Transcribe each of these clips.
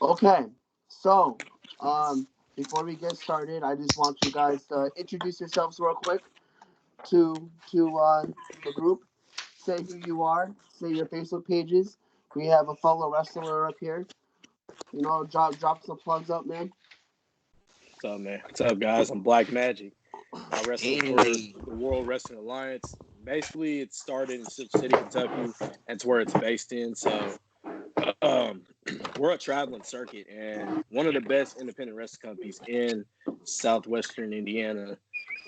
Okay, so before we get started, I just want you guys to introduce yourselves real quick to the group. Say who you are. Say your Facebook pages. We have a fellow wrestler up here. Drop some plugs up, man. What's up, man? What's up, guys? I'm Black Magic. I wrestle for the World Wrestling Alliance. Basically, it started in City, Kentucky. That's where it's based in. So, um, we're a traveling circuit, and one of the best independent wrestling companies in southwestern Indiana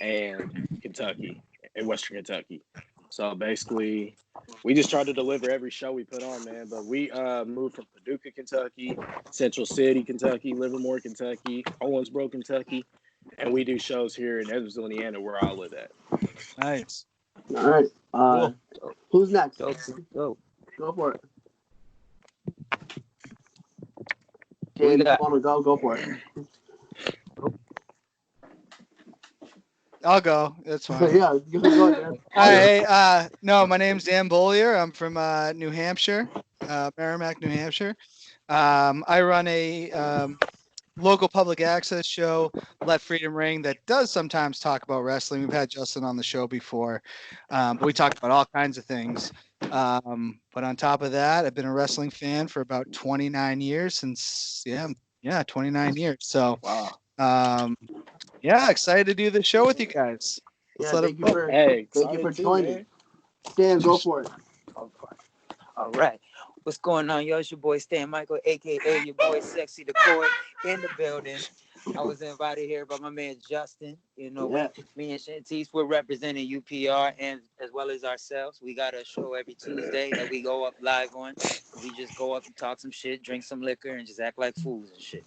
and Kentucky, and Western Kentucky. So basically, we just try to deliver every show we put on, man. But we moved from Paducah, Kentucky, Central City, Kentucky, Livermore, Kentucky, Owensboro, Kentucky, and we do shows here in Evansville, Indiana, where I live at. Nice. All right. Cool. Who's next? Go. Go for it. Jay, if you want to go for it. I'll go. That's fine. Yeah, go ahead. Hi. No, my name's Dan Bollier. I'm from New Hampshire, Merrimack, New Hampshire. I run a local public access show, Let Freedom Ring, that does sometimes talk about wrestling. We've had Justin on the show before. But we talk about all kinds of things. But on top of that, I've been a wrestling fan for about 29 years since, 29 years. So, Wow. excited to do the show with you guys. Thank you for joining. Stan, go for it. All right. What's going on, yo? It's your boy Stan Michael, a.k.a. your boy Sexy the Court, in the building. I was invited here by my man Justin. Me and Shantice, we're representing UPR and as well as ourselves. We got a show every Tuesday that we go up live on. We just go up and talk some shit, drink some liquor, and just act like fools and shit.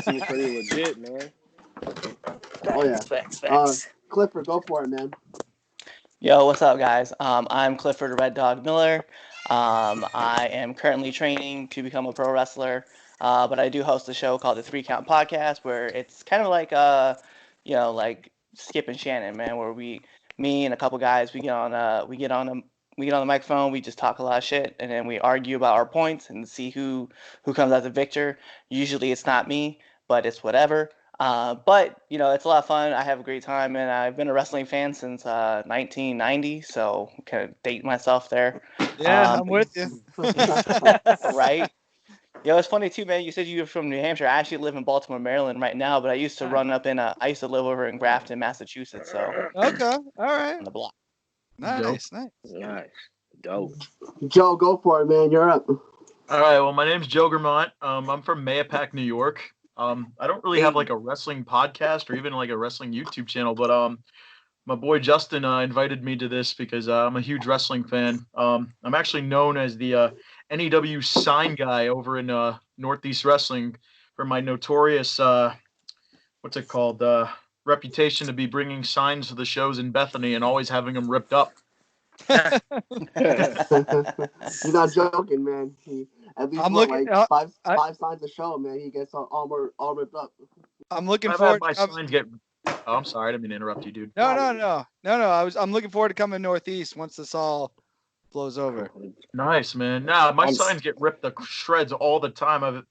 Seems pretty legit, man. Facts. Clifford, go for it, man. Yo, what's up, guys? I'm Clifford Red Dog Miller. I am currently training to become a pro wrestler, but I do host a show called the 3 Count Podcast, where it's kind of like like Skip and Shannon, man, where me and a couple guys, we get on the microphone, we just talk a lot of shit, and then we argue about our points and see who comes out the victor. Usually it's not me, but it's whatever. But it's a lot of fun. I have a great time, and I've been a wrestling fan since 1990, so kind of date myself there. Yeah, I'm with you. Right? It's funny too, man. You said you were from New Hampshire. I actually live in Baltimore, Maryland right now, but I used to I used to live over in Grafton, Massachusetts. So okay, all right, on the block. Nice. Dope. Joe, go for it, man. You're up. All right. Well, my name's Joe Gramont. I'm from Mayapack, New York. I don't really have like a wrestling podcast or even like a wrestling YouTube channel, but my boy Justin invited me to this because I'm a huge wrestling fan. I'm actually known as the NEW sign guy over in Northeast Wrestling for my notorious reputation to be bringing signs to the shows in Bethany and always having them ripped up. You're not joking, man. At least five signs a show, man. He gets all ripped up. I'm looking forward. I'm sorry, I didn't mean to interrupt you, dude. No. I'm looking forward to coming Northeast once this all blows over. Nice, man. Nah, my signs get ripped to shreds all the time.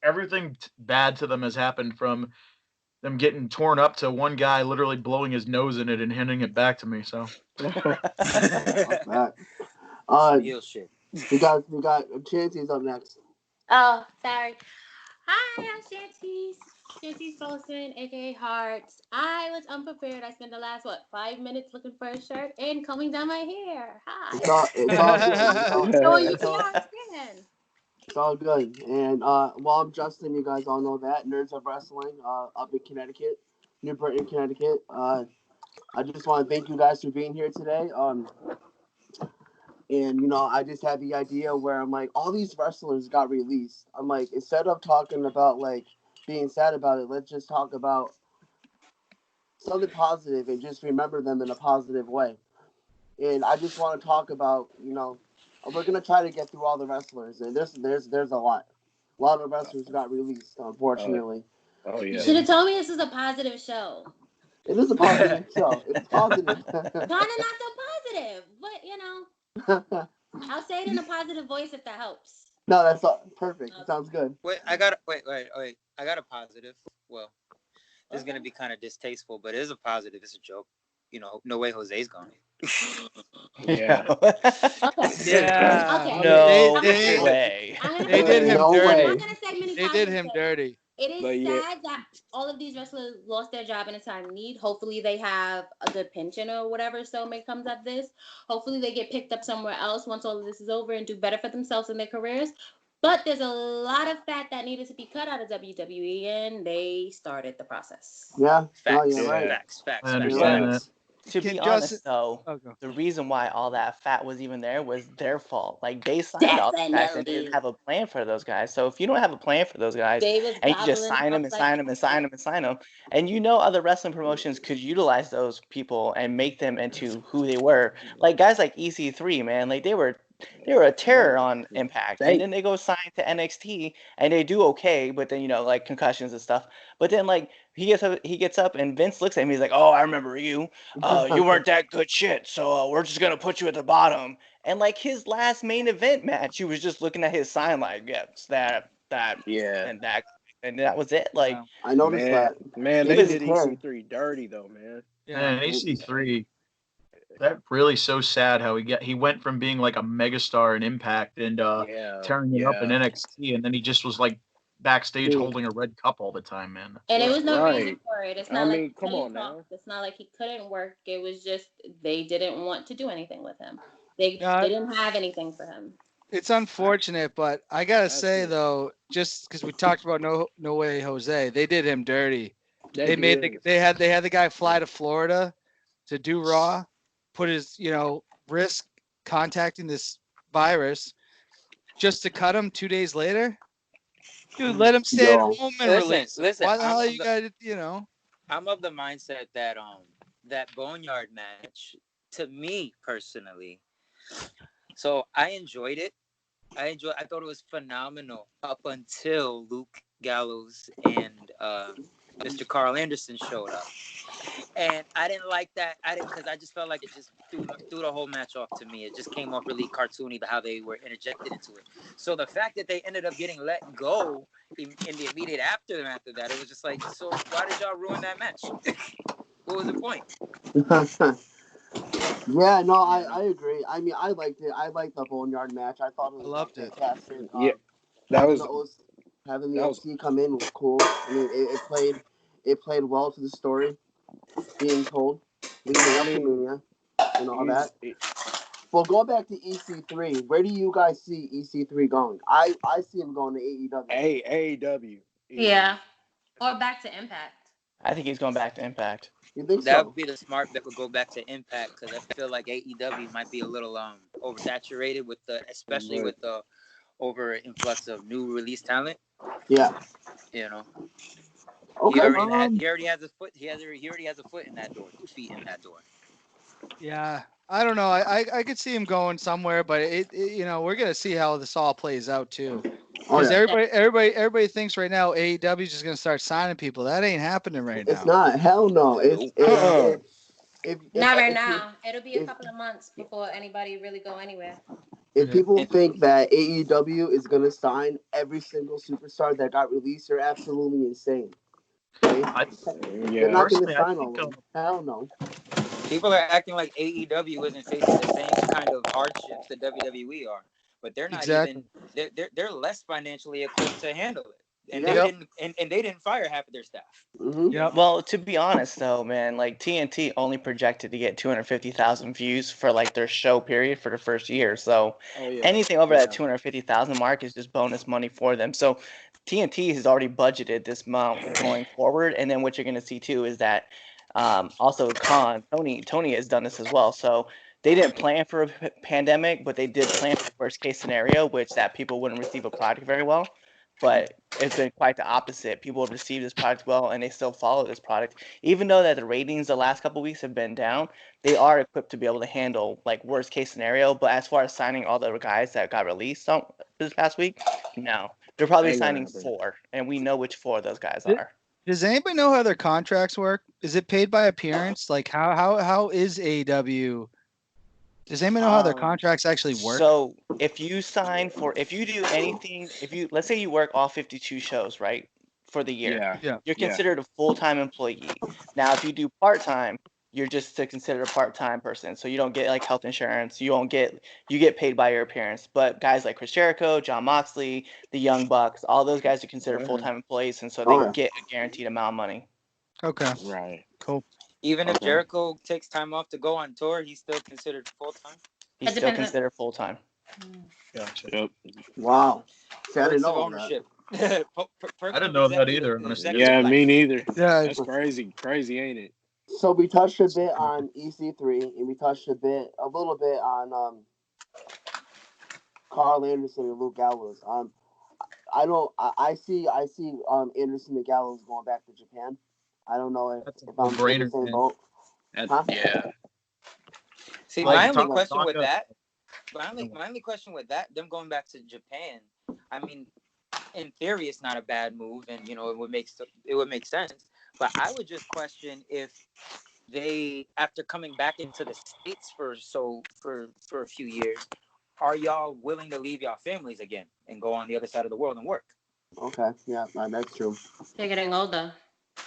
Everything bad to them has happened, from them getting torn up to one guy literally blowing his nose in it and handing it back to me. So. Real shit. We got Chanty's up next. Oh, sorry. Hi, I'm Shantice Folson, aka Hearts. I was unprepared. I spent the last 5 minutes looking for a shirt and combing down my hair. Hi. It's all good. And I'm Justin. You guys all know that. Nerds of Wrestling, up in Connecticut, New Britain, Connecticut. I just want to thank you guys for being here today. And, I just had the idea where I'm like, all these wrestlers got released. I'm like, instead of talking about, being sad about it, let's just talk about something positive and just remember them in a positive way. And I just want to talk about, we're going to try to get through all the wrestlers. And there's a lot. A lot of wrestlers got released, unfortunately. Oh, yeah. You should have told me this is a positive show. It is a positive show. It's positive. Kind of not so positive, but, I'll say it in a positive voice if that helps. No, that's perfect. It sounds good. Wait, wait. I got a positive. Well, this is gonna be kind of distasteful, but it is a positive. It's a joke. No way Jose's gone. Yeah. Okay. Yeah. Okay. No They way. I'm gonna they put did this. him No dirty. I'm way. gonna say many They did positive him things. dirty. It is But yeah. sad that all of these wrestlers lost their job in a time of need. Hopefully they have a good pension or whatever so may comes of this. Hopefully they get picked up somewhere else once all of this is over and do better for themselves in their careers. But there's a lot of fat that needed to be cut out of WWE and they started the process. Yeah. No, Facts, you're Yeah. right. facts, facts, I facts, You're understand right. that. facts. To Can be Justin? honest, though, Oh, go. the reason why all that fat was even there was their fault. Like, they signed all these guys and didn't Definitely. have a plan for those guys. So if you don't have a plan for those guys They was and you just gobbling sign up them and like sign them and sign them and sign them, and other wrestling promotions could utilize those people and make them into who they were. Like guys like EC3, man, like they were a terror on Impact, and They then they go sign to NXT and they do okay, but then like concussions and stuff. But then like he gets up and Vince looks at him. He's like, "Oh, I remember you. You weren't that good shit. So we're just gonna put you at the bottom." And like his last main event match, he was just looking at his sign like, "Yes, that, yeah. and that, and that was it." Like Wow. I noticed Man, that. man, They they didn't did care. EC3 dirty though, man. Yeah. Man, AC3, that really so sad how he went from being like a megastar in Impact and Yeah. tearing it up in Yeah. NXT, and then he just was like backstage Dude. holding a red cup all the time, man. and it was no reason Right. for it. It's I not like mean, he come couldn't on talk. now. It's not like he couldn't work. It was just they didn't want to do anything with him. They Yeah, didn't have anything for him. it's unfortunate, but I gotta That's say it. though, just because we talked about no way Jose, they did him dirty. They They made did. they had the guy fly to Florida to do Raw, put his risk contacting this virus just to cut him 2 days later. Dude, let him stay at Yo. home and Listen, release him. listen. Why the hell you got I'm of the mindset that that Boneyard match, to me personally, so I enjoyed it. I thought it was phenomenal up until Luke Gallows and Mr. Carl Anderson showed up. And I didn't like that. I didn't, because I just felt like it just threw the whole match off to me. It just came off really cartoony how they were interjected into it. So the fact that they ended up getting let go in the immediate aftermath of that, it was just like, so why did y'all ruin that match? What was the point? Yeah, no, I, You know? I agree. I mean, I liked it. I liked the Boneyard match. I thought it I was loved it. fantastic. Yeah. That Having was the OC, having the that was OC come in was cool. I mean, it played well to the story being told, leading I up to mean, Mania and all he's that. Well, going back to EC3, where do you guys see EC3 going? I see him going to AEW. AEW easily. Yeah, or back to Impact. I think he's going back to Impact. You think That so? would be the smart bet, would go back to Impact, because I feel like AEW might be a little oversaturated with especially But with the over influx of new release talent. Yeah. You know, Okay. he already has a foot. He already has a foot in that door, 2 feet in that door. Yeah, I don't know. I could see him going somewhere, but we're gonna see how this all plays out too. Oh Because yeah. everybody thinks right now AEW is just gonna start signing people. That ain't happening right It's now. not. Hell no. Nope. Not right now. It'll be a couple of months before anybody really go anywhere. If Yeah. people think that AEW is gonna sign every single superstar that got released, you're absolutely insane. Okay? They're yeah. not gonna Personally, I sign all think of them. Hell no. People are acting like AEW isn't facing the same kind of hardships that WWE are, but they're not Exactly. even. They're less financially equipped to handle it, and Yeah. they Yep. didn't and they didn't fire half of their staff. Mm-hmm. Yep. Well, to be honest though, man, like TNT only projected to get 250,000 views for like their show period for the first year. So Oh yeah. anything over Yeah. that 250,000 mark is just bonus money for them. So TNT has already budgeted this amount going forward, and then what you're going to see too is that also Tony has done this as well. So they didn't plan for a pandemic, but they did plan for the worst case scenario, which that people wouldn't receive a product very well. But it's been quite the opposite. People have received this product well, and they still follow this product. Even though that the ratings the last couple of weeks have been down, they are equipped to be able to handle like worst case scenario. But as far as signing all the guys that got released this past week, no, they're probably Ain't gonna signing happen. 4, and we know which 4 of those guys Th- are. Does anybody know how their contracts work? Is it paid by appearance? Like how is AEW Does anyone know how their Um, contracts actually work? So if you sign for, if you do anything, if you, let's say you work all 52 shows, right, for the year, Yeah. Yeah. you're Yeah. considered a full-time employee. Now, if you do part-time, you're just considered a part-time person. So you don't get like health insurance. You get paid by your appearance. But guys like Chris Jericho, John Moxley, the Young Bucks, all those guys are considered full-time employees, and so they Okay. get a guaranteed amount of money. Okay. Right. Cool. Even if Okay. Jericho takes time off to go on tour, he's still considered full time. He's It still depends on. considered full-time. Gotcha. Yep. Wow. See, I didn't Perks know of all that. ownership. I didn't know that either, honestly. Yeah, life. me neither. Yeah. That's crazy. Crazy, ain't it? So we touched a bit on EC3, and we touched a little bit on Carl Anderson and Luke Gallows. I don't. I see. Anderson and Gallows going back to Japan. I don't know That's a if I'm in the no-brainer, same man. boat. Huh? Yeah. See, Like, my only Taka- question with Taka- that, my only question with that, them going back to Japan. I mean, in theory, it's not a bad move, and it would make sense. But I would just question if they, after coming back into the states for a few years, are y'all willing to leave y'all families again and go on the other side of the world and work? Okay. Yeah, that's true. They're getting older.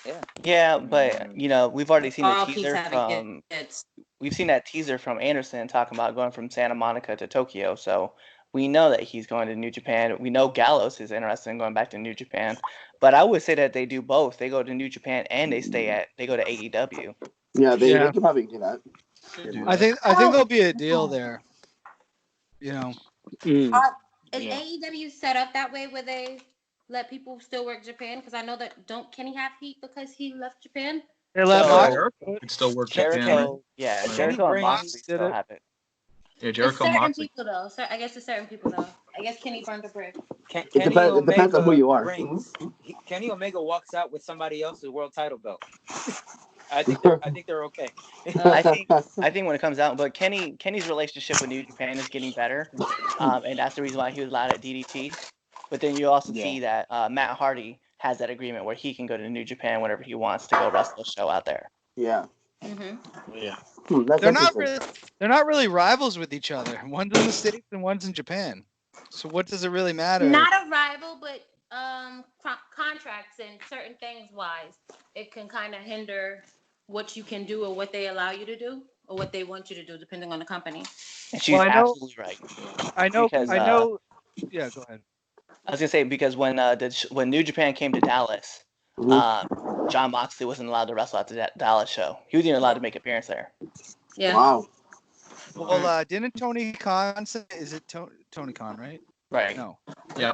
Yeah. Yeah, but we've already seen the All keeps teaser having from kids. we've seen that teaser from Anderson talking about going from Santa Monica to Tokyo. So we know that he's going to New Japan. We know Gallows is interested in going back to New Japan. But I would say that they do both. They go to New Japan and they go to AEW. Yeah, they Yeah. could probably do that. Should do I that. think there'll be a deal there. You know. Mm. Is Yeah. AEW set up that way where they let people still work Japan? Because I know that don't Kenny have heat because he left Japan? They let So Mox Jericho could still work Japan, right? Jericho, yeah, Right. Kenny Jericho and Moxley brings did still it. have it. Yeah, It's Jericho certain Moxley. people though. I guess it's certain people though. I guess Kenny burned the bridge. It Kenny depends. It depends on who Omega you are. brings Kenny Omega walks out with somebody else's world title belt. I think they're okay. I think when it comes out, but Kenny's relationship with New Japan is getting better, and that's the reason why he was allowed at DDT. But then you also Yeah. see that Matt Hardy has that agreement where he can go to New Japan whenever he wants to go wrestle a show out there. Yeah. Yeah. That's They're not interesting. really rivals with each other. One's in the States and one's in Japan. So what does it really matter? Not a rival, but contracts and certain things wise, it can kind of hinder what you can do or what they allow you to do or what they want you to do, depending on the company. And she's I know. absolutely right. I know. Because I know. Yeah. Go ahead. I was gonna say because when New Japan came to Dallas, Mhm. John Moxley wasn't allowed to wrestle at the Dallas show. He wasn't even allowed to make an appearance there. Yeah. Wow. Well, didn't Tony Khan say? Is it Tony Khan, right? Right. No. Yeah.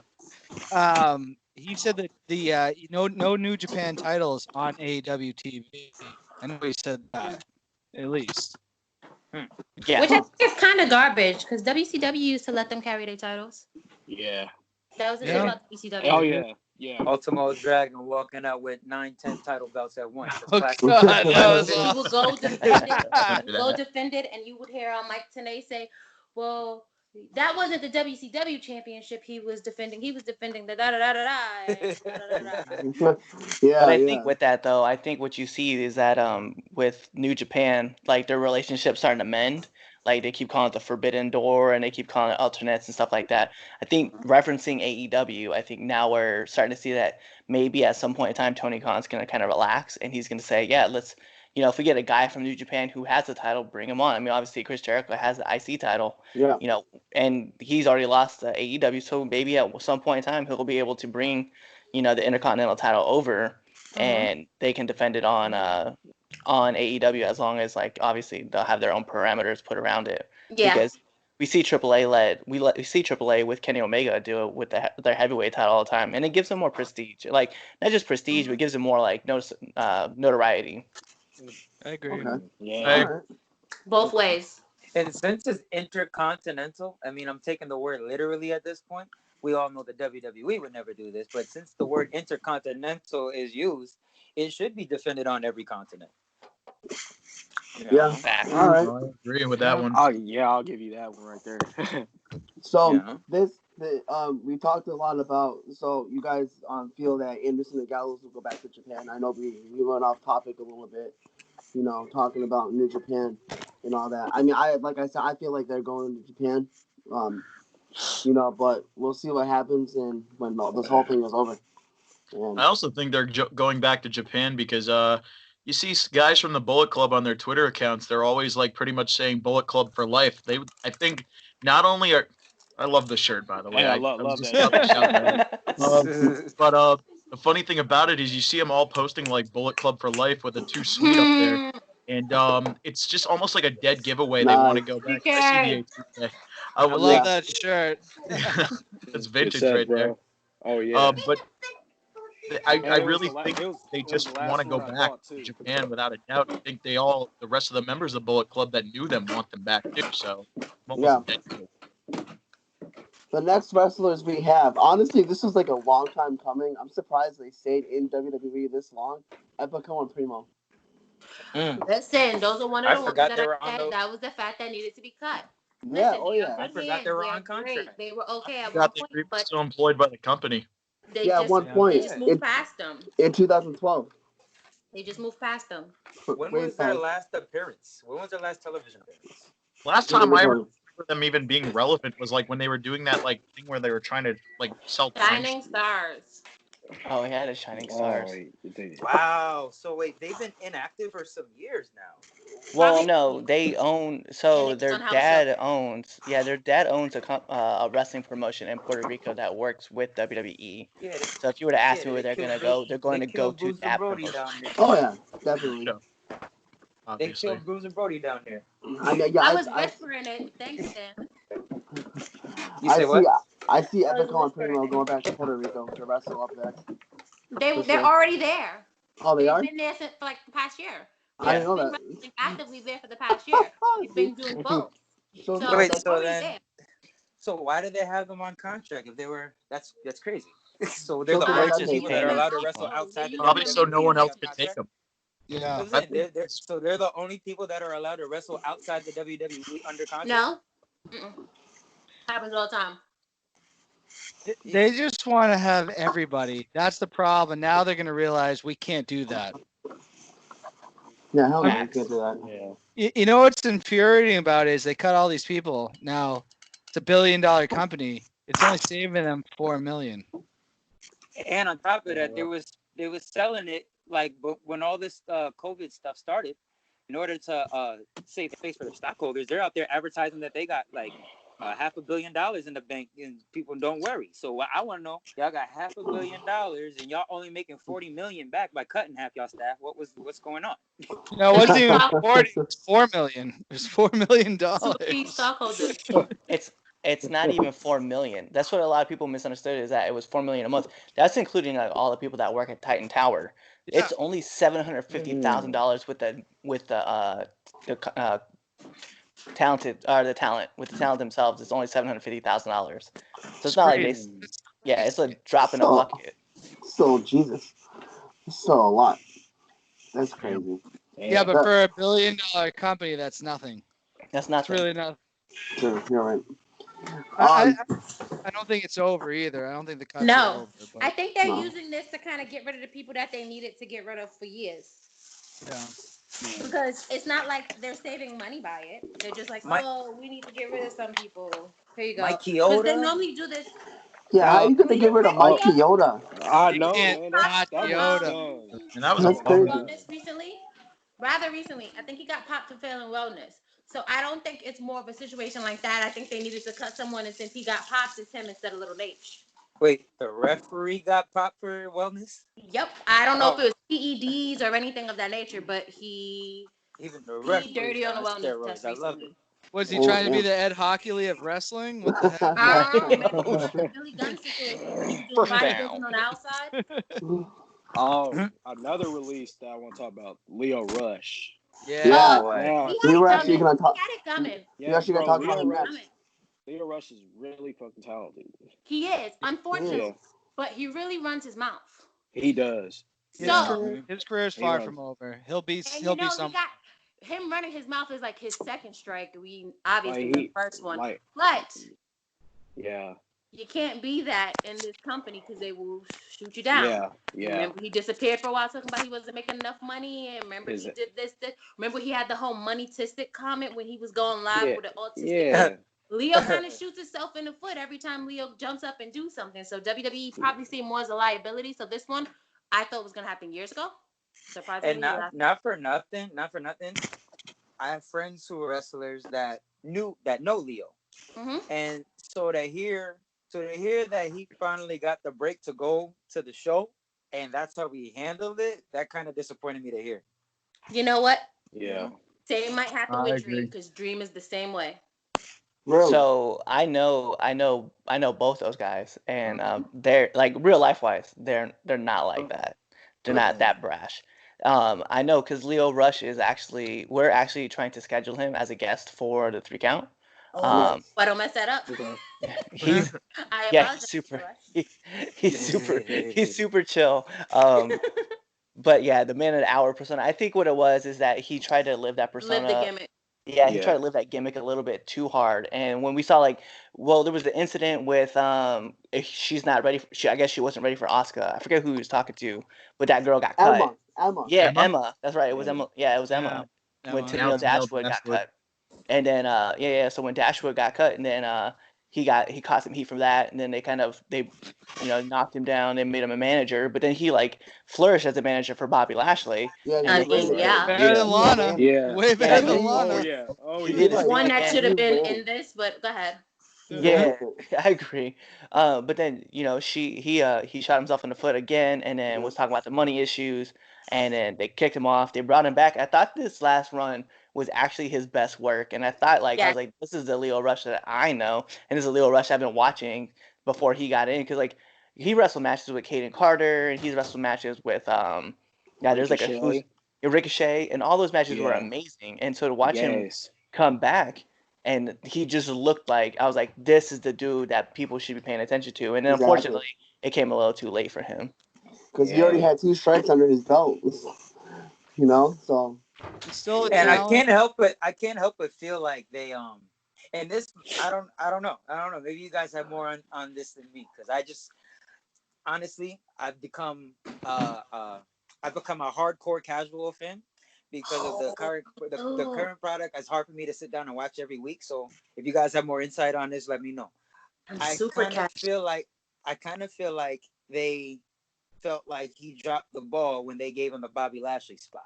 He said that the no New Japan titles on AEW TV. I know he said that at least. Yeah. Which I think is kind of garbage because WCW used to let them carry their titles. Yeah. That was the thing Yeah. about WCW. Oh yeah. Yeah. Ultimo Dragon walking out with 9-10 title belts at once. That's Oh classic. God, that was He would awesome. go defend it. Remember Go that. defend it, and you would hear Mike Tenay say, "Well, that wasn't the WCW championship he was defending. He was defending the da da da da da." Yeah. But I think with that though, I think what you see is that with New Japan, like their relationship starting to mend. Like they keep calling it the Forbidden Door and they keep calling it alternates and stuff like that. I think referencing AEW, I think now we're starting to see that maybe at some point in time Tony Khan's gonna kind of relax and he's gonna say, yeah, let's if we get a guy from New Japan who has the title, bring him on. I mean, obviously Chris Jericho has the IC title, Yeah. And he's already lost the AEW, so maybe at some point in time he'll be able to bring the Intercontinental title over, and they can defend it on AEW as long as like obviously they'll have their own parameters put around it. Yeah. Because we see AAA with Kenny Omega do it with their heavyweight title all the time, and it gives them more prestige. Like not just prestige, but it gives them more like notoriety. I agree. Okay. Yeah. Hey. All right. Both ways. And since it's intercontinental, I mean, I'm taking the word literally at this point. We all know the WWE would never do this, but since the word intercontinental is used, it should be defended on every continent. Yeah. Fact. All right. I agree with that one. Oh yeah, I'll give you that one right there. So Yeah. we talked a lot about. So you guys feel that Anderson and Gallows will go back to Japan. I know we went off topic a little bit. Talking about New Japan. and all that. I mean, like I said, I feel like they're going to Japan. But we'll see what happens and when this whole thing is over. And I also think they're going back to Japan because you see guys from the Bullet Club on their Twitter accounts. They're always like pretty much saying Bullet Club for life. I think not only are I love the shirt, by the way. Yeah, I I was love just that. about to shout that out. Mm. But the funny thing about it is you see them all posting like Bullet Club for life with a too sweet up there, and it's just almost like a dead giveaway. They want to nice. go back. I see the Okay. 18 day. I love Yeah. that shirt. That's Good vintage stuff, right there. bro. Oh yeah. But I And it was really think they it was just the want last to go one I back bought to too. Japan without a doubt. I think the rest of the members of the Bullet Club that knew them want them back too. So I'm almost Yeah. a dead giveaway. The next wrestlers we have, honestly, this was like a long time coming. I'm surprised they stayed in WWE this long. Epico and Primo. Listen, those are one of I the ones forgot that they I were on said the. that was the fat that needed to be cut. Yeah, Listen, oh they are yeah. I good forgot hands. they were They are on contract. great. They were okay at one Forgot point, they were but still employed by the company. they Yeah, at just one Yeah. they point just moved past them. in 2012. They just moved past them. When Way was their past. last appearance? When was their last television appearance? Last time I 2012. remember them even being relevant was like when they were doing that like thing where they were trying to like sell time. Shining Stars. Oh yeah, the Shining Oh, Stars. Wow. So wait, they've been inactive for some years now. Well, Probably, no, they own. and So they was their on House Show. dad owns. Yeah, their dad owns a wrestling promotion in Puerto Rico that works with WWE. Yeah, So if you were to ask me where they they're killed gonna go, they're going they to go killed to Bruce and that Brody promotion. down there. Oh yeah, definitely. Show, They obviously. killed Bruce and Brody down there. I mean, yeah, I was whispering it. Thanks, Dan. You I said see. what? I see I was Epico and whispering Primo it. going back to Puerto Rico to wrestle up there. They're For sure. already there. Oh, they They've are. been there since for like the past year. I They've didn't know been that. wrestling actively there for the past year. They've See? been doing both. So So Wait, they're so already then, there. so why did they have them on contract if they were? That's crazy. So they're the Something like I only that don't Just makes people even that are sense. allowed payments. to wrestle know. outside the Probably so WWE no one on else the could take contract. them. Yeah. I'm saying so they're the only people that are allowed to wrestle outside the WWE under contract. No. Mm-mm. Happens all the time. They just want to have everybody. That's the problem. Now they're going to realize we can't do that. Yeah, hell no, you Facts. can't do that. Yeah. You know what's infuriating about it is they cut all these people. Now it's $1 billion company. It's only saving them $4 million. And on top of that, they was selling it like, but when all this COVID stuff started, in order to save face for their stockholders, they're out there advertising that they got like $500 million in the bank, and people don't worry. So what I want to know, y'all got $500 million, and y'all only making 40 million back by cutting half y'all staff. What's going on? No, it wasn't even 40. It's $4 million. It was $4 million. Two key stockholders. It's not even 4 million. That's what a lot of people misunderstood, is that it was 4 million a month. That's including like all the people that work at Titan Tower. Yeah. It's only $750,000 with the talented or the talent with the talent themselves. It's only $750,000. So it's not like crazy. it's a drop in a So, bucket. so Jesus, so a lot. That's crazy. Yeah, but for $1 billion company, that's nothing. That's It's nothing. really nothing. Sure, you're right. I don't think it's over either. I don't think the cuts are No. over. But I think they're No. using this to kind of get rid of the people that they needed to get rid of for years. yeah. Because it's not like they're saving money by it. They're just like, oh, we need to get rid of some people. Here you go. Mike Because they Chioda? normally do this. Yeah, how you gonna get rid of Mike Chioda? Chioda? I You know, can't man. not That was Yoda. dumb. And that was That's a crazy. bummer. Wellness recently, rather recently. I think he got popped for failing wellness. So I don't think it's more of a situation like that. I think they needed to cut someone, and since he got popped, it's him instead of Little H. Wait, the referee got popped for wellness? Yep. I don't know if it was PEDs or anything of that nature, but Even the he referee dirty on a wellness steroids. test I love recently. it. Was he Oh, trying to be yeah. the Ed Hockley of wrestling? What the heck? I don't know. Maybe it was like a Billy Gunn situation where he was doing First down. bodybuilding on the outside. Another release that I want to talk about, Leo Rush. Yeah. Yeah. Now, He We had were it actually coming. gonna talk. He had it coming. We're actually gonna talk about him next. Leo Rush is really fucking talented. He is, Yeah. unfortunately, but he really runs his mouth. He does. So His career's He far runs. from over. He'll be and he'll be some. he got him running his mouth is like his second strike. We obviously Like, the first one, like, but yeah. You can't be that in this company because they will shoot you down. Yeah, yeah. Remember, he disappeared for a while talking about he wasn't making enough money. And remember, Is he it? did this. Remember, he had the whole money-tistic comment when he was going live Yeah, with the autistic yeah. kid. Leo kind of shoots himself in the foot every time Leo jumps up and do something. So WWE probably see him more as a liability. So this one, I thought was going to happen years ago. And Surprisingly, not for nothing. I have friends who are wrestlers that know Leo, and so to hear that he finally got the break to go to the show, and that's how we handled it. That kind of disappointed me to hear. You know what? Yeah. Same might happen I with agree. Dream because Dream is the same way. Really? So I know both those guys, and they're like real life wise, they're not like that. They're not that brash. I know because Leo Rush we're actually trying to schedule him as a guest for the 3 count. Oh, but don't mess that up. Okay. He's I yeah, apologize, Mr. Rush. he's super chill. But yeah, the man of the hour persona. I think what it was is that he tried to live that Live the persona. gimmick. Yeah, he Yeah. tried to live that gimmick a little bit too hard. And when we saw there was the incident with she's not ready. I guess she wasn't ready for Asuka. I forget who he was talking to, but that girl got cut. Emma. Yeah, Emma? Emma. That's right. It was Emma. Yeah, it was Emma. When Emma. Neil Now Neil Dashwood got Dashwood. cut. And then so when Dashwood got cut, and then he caught some heat from that, and then they knocked him down. They made him a manager, but then he flourished as a manager for Bobby Lashley. Yeah, And then he Yeah. Better than Lana. Yeah. Way Yeah, better and than then Oh Lana. yeah. Oh he yeah. did his One thing that again. should have been ran. in this, but go ahead. Yeah, I agree. But then he shot himself in the foot again, and then was talking about the money issues, and then they kicked him off. They brought him back. I thought this last run was actually his best work, and I thought I Yes. was like, this is the Leo Rush that I know, and this is the Leo Rush I've been watching before he got in, because he wrestled matches with Caden Carter, and he's wrestled matches with there's Ricochet. Ricochet, and all those matches were Yeah. amazing, and so to watch him Yes. come back. And he just looked like, I was like, this is the dude that people should be paying attention to. And then unfortunately, it came a little too late for him. Because he already had 2 strikes under his belt. So. He's still a And I talent. can't help but feel like they and this I don't know. Maybe you guys have more on this than me, because I just honestly I've become a hardcore casual fan because of the current product. It's hard for me to sit down and watch every week. So if you guys have more insight on this, let me know. I kind of feel like they felt like he dropped the ball when they gave him the Bobby Lashley spot.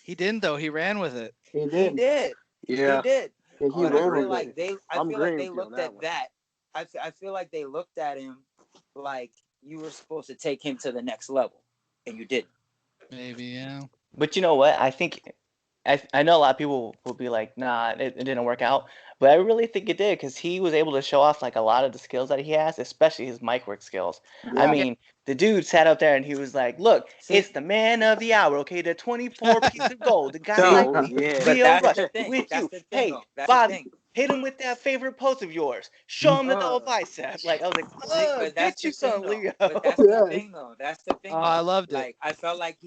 He didn't though. He ran with it. He did. Yeah. He did. Yeah, But I feel like it. they I'm agreeing with you on looked that at one. that. I feel like they looked at him like you were supposed to take him to the next level, and you didn't. Maybe, yeah. But you know what? I think I know a lot of people will be like, nah, it didn't work out. But I really think it did, because he was able to show off a lot of the skills that he has, especially his mic work skills. I mean, the dude sat up there and he was like, look, it's the man of the hour, okay? The 24 piece of gold, the guy like But Leo that's Rush the thing. with That's you. the thing, Hey, though. That's Bob, the thing. hit him with that favorite pose of yours. Show him the double bicep. I was like, But that's get you the thing, some, though. Leo. But that's the thing, though. That's the thing. Oh, I loved it. Like I felt like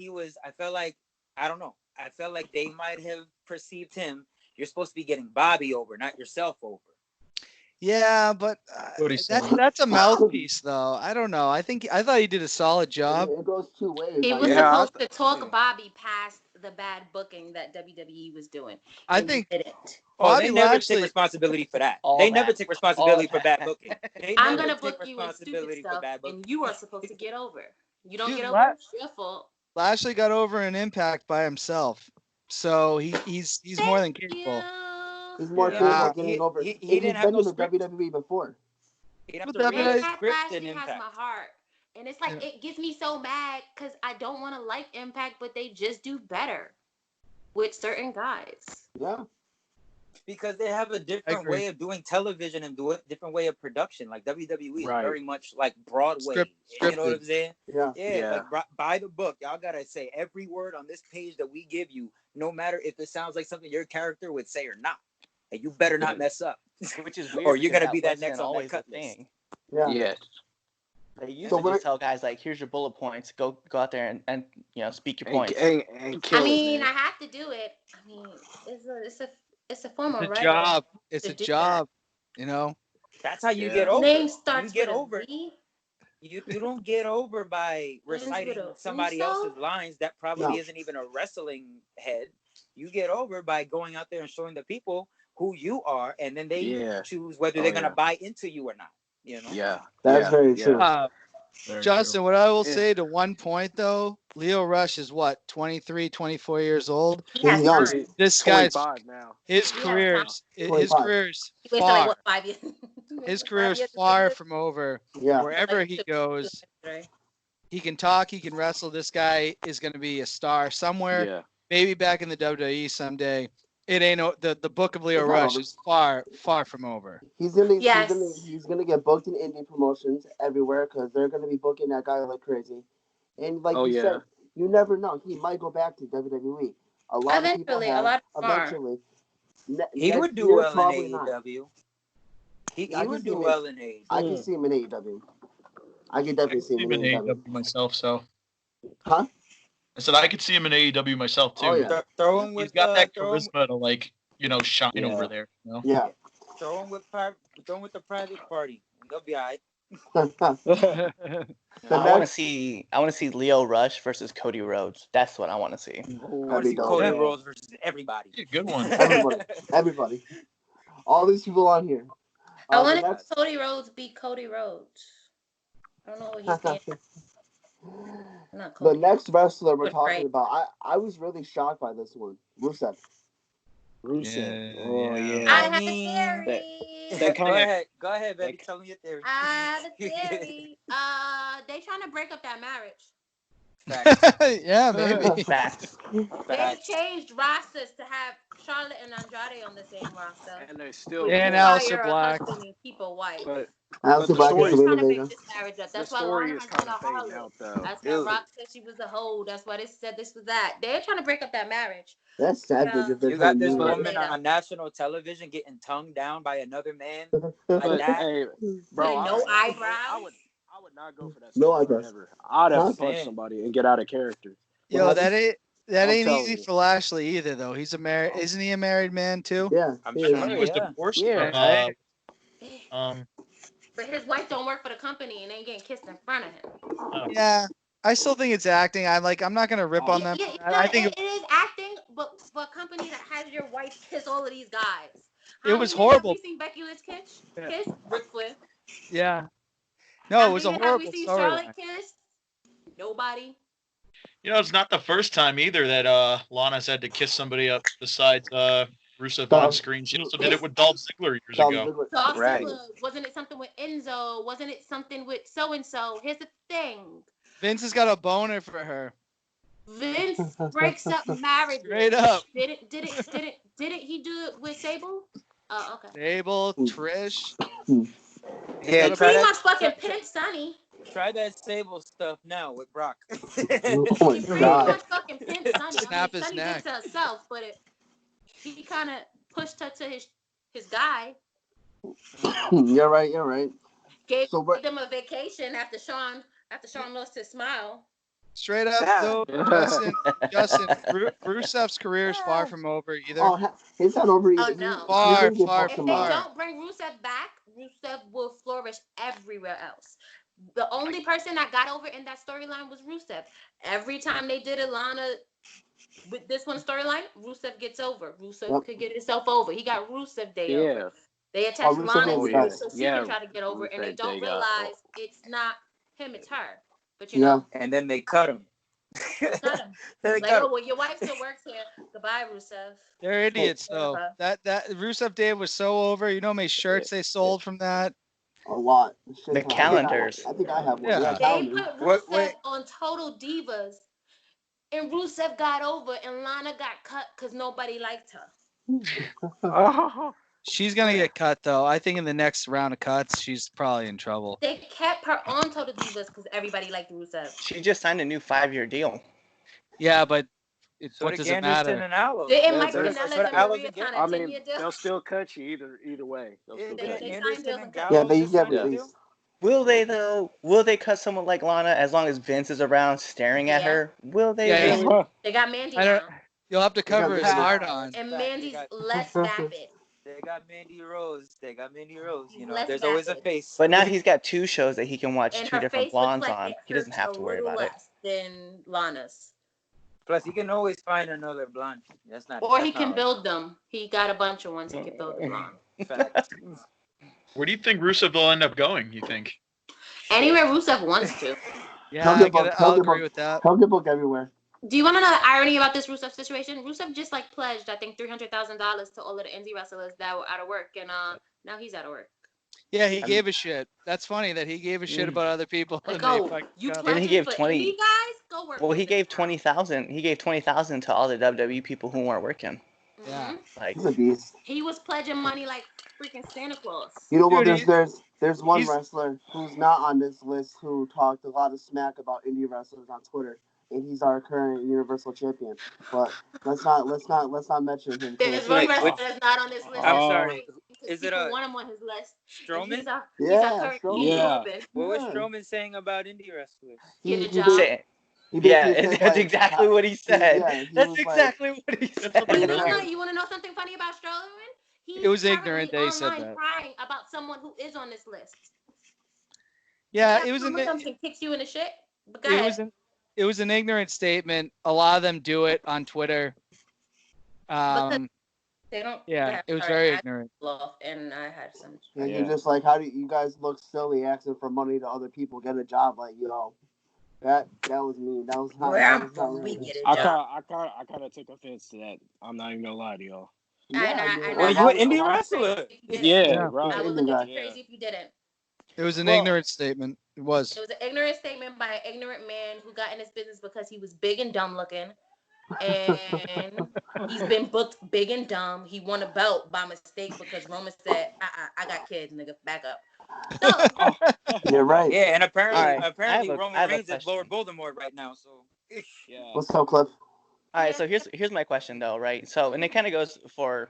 I don't know. I felt like they might have perceived him. You're supposed to be getting Bobby over, not yourself over. Yeah, but What he's saying. that's a mouthpiece, though. I don't know. I thought he did a solid job. It goes 2 ways. It was supposed to talk Bobby past the bad booking that WWE was doing. I and think it didn't. They never take responsibility for that. They never take responsibility for bad booking. I'm gonna book you in stupid stuff, and you are supposed to get over. You don't get over, it's your fault. Lashley got over an Impact by himself, so he's more than capable. He's more capable of getting over. He didn't have no script. WWE before. He didn't But have to read WWE a script in Lashley has Impact. my heart. And it's like, it gets me so mad because I don't want to like Impact, but they just do better with certain guys. Yeah. Because they have a different way of doing television and do a different way of production. Like WWE is very much like Broadway. You know what I'm saying? Yeah. Like by the book. Y'all gotta say every word on this page that we give you, no matter if it sounds like something your character would say or not. And you better not mess up. Which is weird. Or you're gonna that be that wasn't next on that always cut the thing. Yeah. They used to just tell guys here's your bullet points. Go out there and speak your points. And kill I have to do it. I mean, it's a form of writing. Job. It's a job. That's how you Yeah. get over. Name You starts get with a over. V. You don't get over by Ends with reciting a somebody Uso? else's lines that probably No. isn't even a wrestling head. You get over by going out there and showing the people who you are, and then they Yeah. choose whether Oh, they're gonna yeah. buy into you or not. You know. Yeah. That's yeah, very yeah. true. Very Justin, true. what I will Yeah. say to one point though, Leo Rush is what, 23, 24 years old. He has He's young. time. This guy's 25 now. his He has time. his 25. career's He wasted like far what 5 years? his 5 career's years of far business? from over. Yeah. Wherever Like, he to- goes, right? he can talk, he can wrestle. This guy is going to be a star somewhere, Yeah. maybe back in the WWE someday. It ain't the book of Leo It's not Rush over. is far from over. He's gonna Yes. he's gonna get booked in indie promotions everywhere because they're gonna be booking that guy like crazy. And like Oh, you yeah. said, you never know. He might go back to WWE. A lot of people Eventually, a have. lot of them are. Eventually, He would next do year well in probably not. AEW. He I can would see do him. well in AEW. I can see him in AEW. I can I definitely could see see him him in in AEW. AEW myself. So Huh? I said I could see him in AEW myself too. Oh yeah. Throw him He's with got that throw him, charisma to like shine Yeah. over there. You know? Yeah. throw him with the private party. They'll be all right. The I want to next, see Leo Rush versus Cody Rhodes. That's what I want to see. I Oh, want to see dope. Cody Yeah. Rhodes versus everybody. Yeah, good one. everybody, all these people on here. I The want to next, see Cody Rhodes beat Cody Rhodes. I don't know what he's saying. Not the Cody. next wrestler we're Right. talking about, I was really shocked by this one. Rusev. Rusev. Yeah, Oh, yeah. yeah. I have I mean, a theory. That go kinda- ahead, baby. that- Tell me your theory. I have a theory. They trying to break up that marriage. Facts. Yeah, maybe. Facts. They Facts. changed rosters to have Charlotte and Andrade on the same roster. And they still With And can't. Aleister Fire a Black. husband and keep a wife. But Alistair the Black story- and They're Selena trying to Vega. break this marriage up. That's the why story Lana is has been kind a of fading harlot. out, though. That's why Rock said she was a hoe. That's why they said this was that. They're trying to break up that marriage. That's savage Yeah. if they're You trying got to this do woman Made up. on national television getting tongued down by another man it. like that. Hey, bro, With no eyebrows. I would not go for that. No storyline eyebrows. ever. I'd have Huh? to punch somebody and get out of character. Yo, What that I'm ain't telling easy you. for Lashley either though. He's isn't he a married man too? Yeah, I'm he I is. thought sure, he was yeah. divorced Yeah. from Right. But his wife don't work for the company and ain't getting kissed in front of him. Yeah. I still think it's acting. I'm not gonna rip on them. Yeah, I think it is acting, but for a company that has your wife kiss all of these guys. It was many men horrible. Have we seen Becky Lynch kiss? Ric Flair. yeah. No, How it was a many have we horrible seen storyline. Charlotte kiss? Nobody. it's not the first time either that Lana's had to kiss somebody up besides Rusev Dolph- on screen. She also did it with Dolph Ziggler years Dolph ago. Ziggler. Dolph Right. Ziggler. Wasn't it something with Enzo? Wasn't it something with so and so? Here's the thing. Vince has got a boner for her. Vince breaks up marriages. Straight up. Didn't he do it with Sable? Oh, okay. Sable, Trish. Yeah, gotta try Pretty that. much fucking pimped Sonny. Try that Sable stuff now with Brock. Oh my He pretty god. much fucking pimped Sonny. Snap his Sonny neck. did it to herself, but he kind of pushed her to his guy. You're right. Gave So what? them a vacation after Sean lost his smile. Straight up Yeah. though, Justin, Rusev's career is far from over either. Oh, he's not over either. Oh, no. Far, He didn't get far, booked If in they far. Raw. don't bring Rusev back, Rusev will flourish everywhere else. The only person that got over in that storyline was Rusev. Every time they did Alana with this one storyline, Rusev gets over. Rusev could get himself over. He got Rusev Day over. They attach Rusev Lana Day to was it so she Yeah. can try to get over, and they Rusev don't Day got realize it's not him, it's her. But you Yeah. know, And then they cut him. they cut him. They Like, cut oh him. well, your wife still works here. Goodbye, Rusev. They're idiots though. Whatever. That Rusev Day was so over. You know how many shirts they sold from that? A lot. Shit The ton. calendars. I think I have one. Yeah. Yeah, They calendar. put Rusev Wait. on Total Divas, and Rusev got over, and Lana got cut because nobody liked her. Oh. She's gonna get cut though. I think in the next round of cuts, she's probably in trouble. They kept her on Total Divas because everybody liked Rusev. She just signed a new 5-year deal. Yeah, but So what did does it Anderson matter? and Aloe. Didn't Yeah, Mike so- Kanellis so and the Aloes Maria again? sign I a mean, 10-year deal? they'll still cut you either way. They'll still Didn't cut you. They signed Anderson deals and and Gallows Yeah, but you just get signed a released. deal? Will they though? Will they cut someone like Lana as long as Vince is around staring at Yeah. her? Will they Yeah, really? They got Mandy I don't. now, You'll have to cover his Mandy. hard on. and Fact, Mandy's they got- less vapid. They got Mandy Rose. They got Mandy Rose. He's You know, less there's always a vapid. face. But now he's got two shows that he can watch And two her different face looks blondes like on. it He doesn't hurts have a to worry little about it. less than Lana's. Plus, he can always find another blonde. That's not. Or that's he not can hard. build them. He got a bunch of ones he can build them on. Fact. Where do you think Rusev will end up going? You think? Anywhere Rusev wants to. Yeah, I'll agree with that. He'll get booked everywhere. Do you want to know the irony about this Rusev situation? Rusev just like pledged, I think, $300,000 to all of the indie wrestlers that were out of work, and now he's out of work. Yeah, he gave a shit. That's funny that he gave a shit about other people. Like, and they fucking you got- pledging he gave for 20 indie guys? Go work. Well, with he them gave now. 20,000. He gave 20,000 to all the WWE people who weren't working. Yeah. Like, He's a beast. He was pledging money like freaking Santa Claus. You know, well, Dude, there's one he's- wrestler who's not on this list who talked a lot of smack about indie wrestlers on Twitter, and he's our current Universal Champion. But let's not mention him. There's Please. one Wait, wrestler which- that's not on this list. I'm That's sorry. crazy, because Is it people a want him on his list. Strowman? He's our Yeah, current Strowman. King Yeah. Corbin. What was Yeah. Strowman saying about indie wrestlers? Get a He job. basically yeah, said, that's like, exactly what he said. yeah, he That's was like- exactly what he said. But you Yeah. wanna know something funny about Strowman? He's It was currently ignorant that he said online that. crying about someone who is on this list. Yeah, it was an something kicks you in the shit. But go it ahead. was an ignorant statement. A lot of them do it on Twitter. They don't. Yeah, it was sorry, very I ignorant. laughed and I had some. And Yeah. you're just like, how do you guys look silly asking for money to other people? Get a job, like, that was mean. That was not. Where that I'm was not from, we right. get a I job. kind of took offense to that. I'm not even gonna lie to y'all. Well, you an indie wrestler? Yeah, I right. would look at you Yeah. crazy if you didn't. It was an Well- ignorant statement. It was. It was an ignorant statement by an ignorant man who got in his business because he was big and dumb looking. And he's been booked big and dumb. He won a belt by mistake because Roman said, I got kids, nigga, back up. So, You're right. Yeah, and apparently, All right, I apparently have a Roman Reigns is question. Lord Voldemort right now. So Yeah. What's up, Cliff? All right, so here's my question though, right? So, and it kind of goes for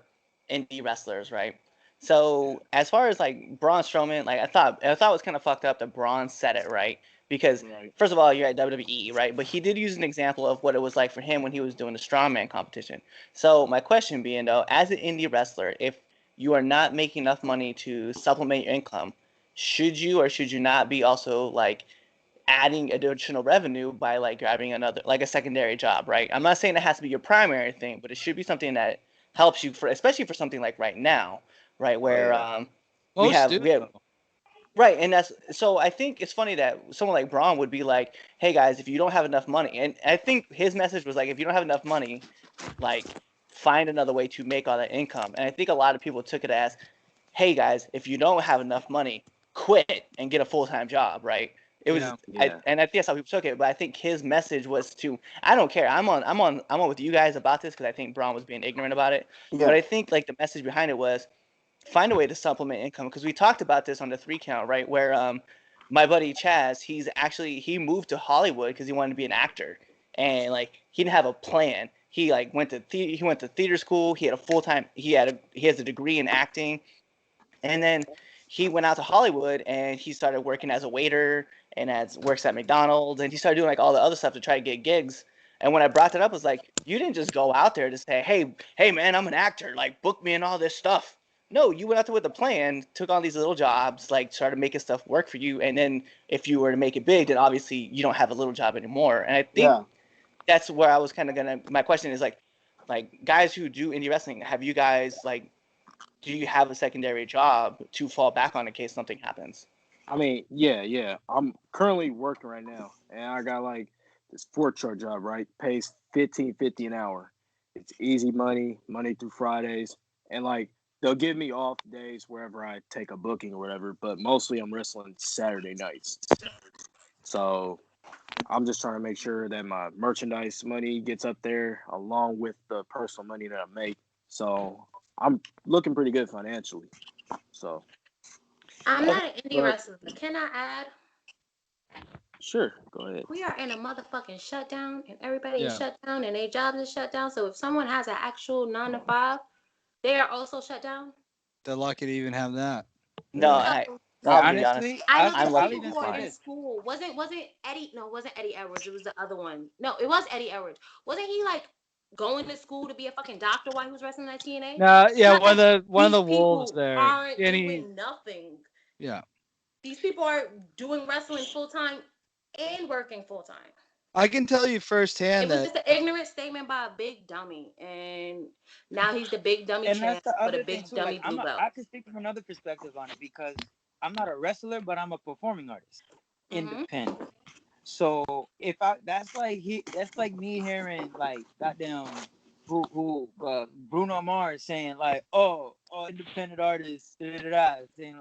indie wrestlers, right? So, as far as like Braun Strowman, like I thought it was kind of fucked up that Braun said it, right? Because Right. first of all, you're at WWE, right? But he did use an example of what it was like for him when he was doing the strongman competition. So, my question being though, as an indie wrestler, if you are not making enough money to supplement your income, should you or should you not be also like adding additional revenue by like grabbing another like a secondary job, right? I'm not saying it has to be your primary thing, but it should be something that helps you for especially for something like right now, right? Where we Most have do, we have though. right, and that's so I think it's funny that someone like Braun would be like, "Hey guys, if you don't have enough money," and I think his message was like, "If you don't have enough money, like find another way to make all that income." And I think a lot of people took it as, "Hey guys, if you don't have enough money, quit and get a full-time job," right? It was, Yeah. and I think that's how people took it. But I think his message was to, I don't care. I'm on with you guys about this because I think Braun was being ignorant about it. Yeah. But I think like the message behind it was, find a way to supplement income because we talked about this on the 3 count, right? Where my buddy Chaz, he moved to Hollywood because he wanted to be an actor, and like he didn't have a plan. He like went to theater school. He had a full-time. He has a degree in acting, and then he went out to Hollywood and he started working as a waiter and works at McDonald's, and he started doing like all the other stuff to try to get gigs. And when I brought that up, I was like, you didn't just go out there to say, hey man, I'm an actor, like book me and all this stuff. No, you went out there with a plan, took on these little jobs, like started making stuff work for you, and then if you were to make it big, then obviously you don't have a little job anymore. And I think that's where I was kind of my question is like guys who do indie wrestling, have you guys like, do you have a secondary job to fall back on in case something happens? I mean, yeah. I'm currently working right now, and I got like this fork truck job, right? Pays $15.50 an hour. It's easy money, Monday through Fridays, and like they'll give me off days wherever I take a booking or whatever. But mostly I'm wrestling Saturday nights, so I'm just trying to make sure that my merchandise money gets up there along with the personal money that I make. So I'm looking pretty good financially. So I'm not an indie But- wrestler. Can I add? sure, go ahead. We are in a motherfucking shutdown, and everybody is Yeah. shut down, and their jobs is shut down. So if someone has an actual 9 to 5, they are also shut down. They're lucky to even have that. No, I'll be honest. honestly, I know I'm the lucky people to who are say in this. school. Wasn't Eddie? No, it wasn't Eddie Edwards. It was the other one. No, it was Eddie Edwards. Wasn't he like going to school to be a fucking doctor while he was wrestling at TNA? No, It's yeah, not one of like the these wolves people there. aren't And doing nothing. yeah. These people are doing wrestling full time and working full time. I can tell you It firsthand was that just an ignorant statement by a big dummy, and now he's the big dummy And that's champ the with a other thing big too. Like dummy blue belt. I can speak from another perspective on it because I'm not a wrestler, but I'm a performing artist, Mm-hmm. independent. So if that's like me hearing like goddamn Bruno Mars saying like independent artists saying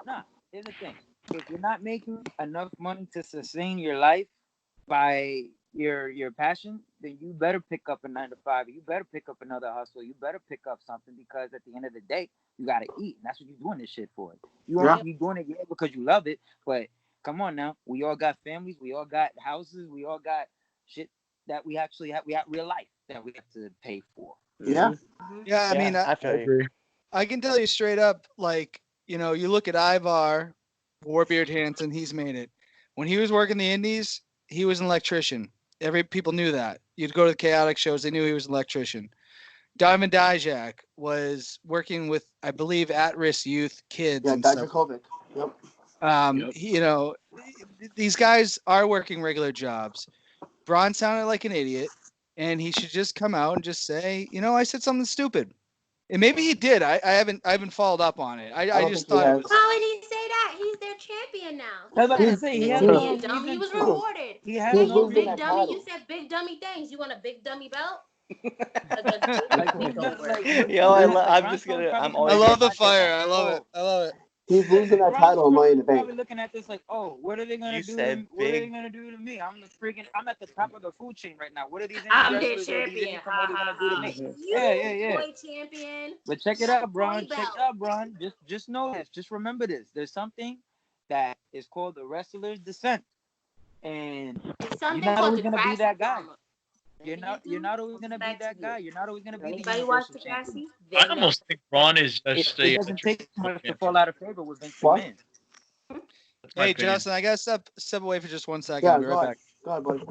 nah. Here's the thing: if you're not making enough money to sustain your life by your passion, then you better pick up a 9 to 5. You better pick up another hustle. You better pick up something because at the end of the day, you gotta eat, and that's what you're doing this shit for. You Yeah. doing it because you love it, but come on now, we all got families, we all got houses, we all got shit that we actually have. We have real life that we have to pay for. Yeah. Mm-hmm. yeah, I mean, Yeah, I I feel you. agree. I can tell you straight up, like, you know, you look at Ivar, Warbeard Hansen, he's made it. When he was working the Indies, he was an electrician. People knew that. You'd go to the chaotic shows, they knew he was an electrician. Diamond Dijak was working with, I believe, at-risk youth kids Yeah, and stuff. Dijakovic. Yep. Yep. You know, these guys are working regular jobs. Braun sounded like an idiot, and he should just come out and just say, you know, I said something stupid. And maybe he did. I haven't followed up on it. I don't just think he thought it has. was. Why would he say that? He's their champion now. I was He's about not to a say big has no fucking dummy. He reason was to. rewarded. He has Yeah, He's no you losing big that reason. dummy. title. You said big dummy things. You want a big dummy belt? The Like big he's don't not work. like Yo, like I'm Braun just Strowman's gonna. probably I'm coming I always from the gonna. love the mindset fire. that I love it. I love it. He's losing that Braun title in Money in the Strowman's Bank. probably looking at this like, oh, what are they gonna You do said what are they big. gonna do to me? I'm at the top of the food chain right now. What are these indie I'm their wrestlers or these champion. indie Ha promoters ha gonna do to ha. me? Yeah, yeah, You yeah. toy champion. But check it That's a out, toy Braun. Check it belt. out, Braun. Just know this. Just remember this. There's something that is called the wrestler's descent, and There's you're something not called always the gonna be Grassy that guy. farmer. You're Whatever you not. You're do not always comes gonna be back to that you. guy. You're not always gonna If be the anybody watched universal the champion. Grassy, I they know. almost think Braun is just It a doesn't take much to champion. fall out of favor with Vince What? McMahon. That's my Hey, opinion. Justin, I gotta step away for just 1 second. Yeah, I'll be right back. Go ahead, buddy.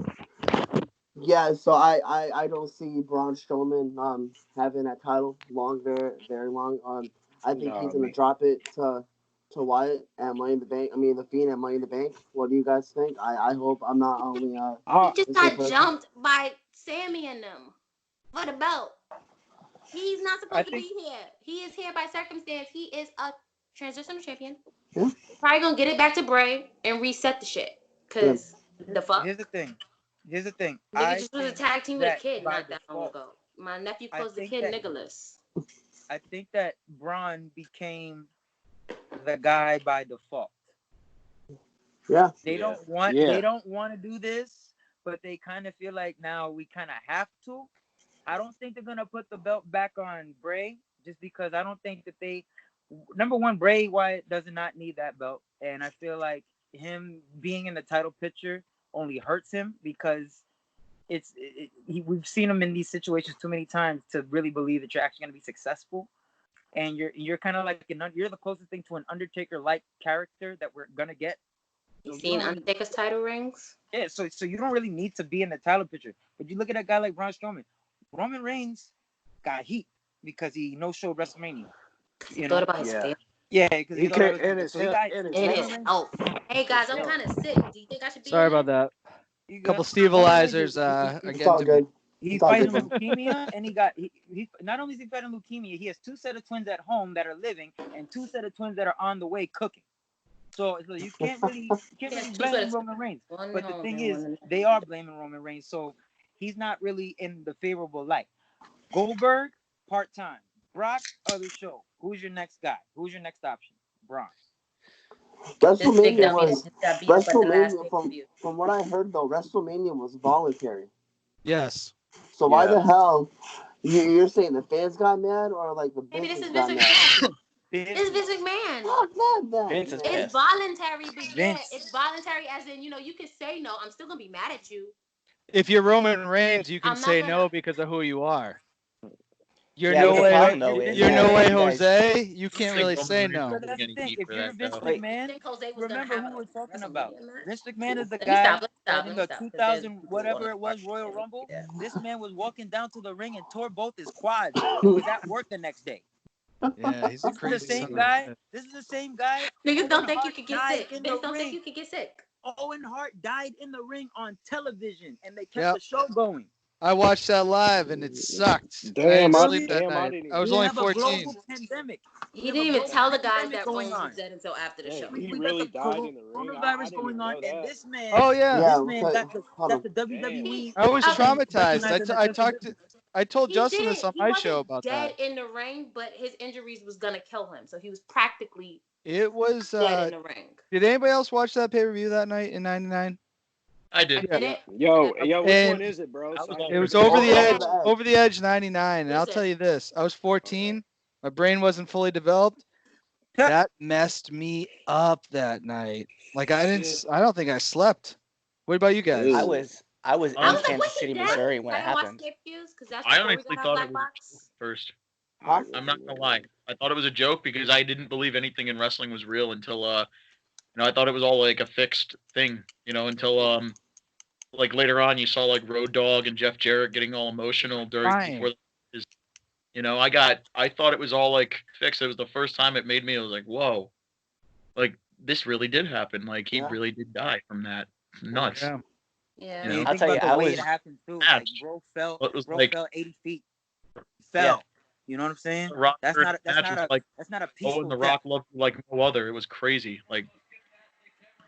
Yeah, so I don't see Braun Strowman having that title very long. I think he's gonna drop it to Wyatt at Money in the Bank. I mean, the Fiend at Money in the Bank. What do you guys think? I hope I'm not only He just the same got person. jumped by Sammy and them for the belt. He's not I supposed to think be here. He is here by circumstance. He is a transitional champion. Yeah. Probably gonna get it back to Bray and reset the shit. Yeah. Cause the fuck? here's the thing. Here's the thing. Nigga I just was a think tag team with a that kid by not that long default, ago. My nephew I calls the think kid that Nicholas. Braun became the guy by default. Yeah. They Yeah. don't want Yeah. they don't want to do this, but they kind of feel like now we kind of have to. I don't think they're gonna put the belt back on Bray just because I don't think that they. Number one, Bray Wyatt does not need that belt, and I feel like him being in the title picture only hurts him because we've seen him in these situations too many times to really believe that you're actually gonna be successful, and you're kind of like you're the closest thing to an Undertaker like character that we're gonna get. You So you seen don't really, Undertaker's title rings? yeah, so you don't really need to be in the title picture. But you look at a guy like Braun Strowman. Roman Reigns got heat because he no-showed WrestleMania. Cause he thought about his Yeah. family Yeah, because he He thought can't. about his. So he got And his and Roman his health. Reigns. health. Hey guys, I'm His kind of sick. Do you think I should be Sorry in about there? that. You Couple got Roman Reigns Stevelizers are It's getting all to me. good. He's It's all fighting good, bro. leukemia, and he not only is he fighting leukemia, he has 2 set of twins at home that are living, and 2 set of twins that are on the way cooking. So you can't really Yes, two blame sweaters. Roman Reigns. One But the home thing and is, one. they are blaming Roman Reigns, so he's not really in the favorable light. Goldberg, part time. Brock, other show. Who's your next guy? Who's your next option? Braun. This big WrestleMania dummy that was just got beat up at the last WrestleMania pay-per-view. from what I heard though, WrestleMania was voluntary. Yes. So why Yeah. the hell you're saying the fans got mad or like the Maybe this business is got Vince mad? McMahon. Vince, This is Vince McMahon. Not that, Vince is man. It's pissed. voluntary, but yeah, Vince. it's voluntary as in, you can say no. I'm still gonna be mad at you. If you're Roman Reigns, you can I'm not say gonna. no because of who you are. You're Yeah, no but the way. problem though is You're no that way, you guys. Jose. You can't Think really Roman say Reigns no. isn't But that's getting the any thing. heat If for you're that, Vince though. Wait, McMahon, I think Jose was gonna remember have who we're a talking about. WrestleMania match. Vince McMahon is the Let me guy stop. Let me stop. that Let in me the stop. Because there's 2000 people who whatever wanna it was argue Royal that. Rumble. Yeah. This man was walking down to the ring and tore both his quads and was at work the next day. Yeah, he's a This is the crazy same son of a guy. bitch. This is the same guy. Niggas Owen don't think you Hart could get died sick. in the Niggas don't think ring. you could get sick. Owen Hart died in the ring on television, and they kept Yep. the show going. I watched that live and it sucked. I Damn, didn't I sleep that damn I night. didn't I even was We only have a 14. global pandemic. He We have didn't a even global tell the guys pandemic that going Roman on. was dead until after the damn, show. he We got the really died in the ring. I coronavirus didn't going even on, know and that. this man, Oh yeah. Yeah, this we'll man tell got you. Hold on. the WWE He I was okay. traumatized. recognizing that this is I told He Justin this didn't. on He my wasn't show about dead that. in the ring, but his injuries was gonna kill him. So he was practically It was. dead in the ring. Did anybody else watch that pay per view that night in '99? I I did. Yeah. didn't. Yo, which one And is it, bro? I So was I all it can was for over the the Over edge. the edge. Over the edge '99. And I'll Listen. tell you this: I was 14. My brain wasn't fully developed. That messed me up that night. Like I didn't. I don't think I slept. What about you guys? I Ew. was I in was like, was Kansas he City, dead? Missouri when I it didn't watch happened. Skip Views because that's I before we honestly got our thought it black was a joke box. first. Huh? I'm not gonna lie. I thought it was a joke because I didn't believe anything in wrestling was real until I thought it was all like a fixed thing, until like later on you saw like Road Dogg and Jeff Jarrett getting all emotional Fine. before his, I thought it was all like fixed. It was the first time it made me. I was like, whoa, like this really did happen. Like he Yeah. really did die from that. Nuts. Yeah. Yeah. And you I'll think tell you, about the I way it was. happened too. Like Match. bro It was fell like 80 feet. Yeah. Fell. You know what I'm saying? Rock That's first not match was like a oh, and peaceful the death. Rock loved you like no other. It was crazy. Like,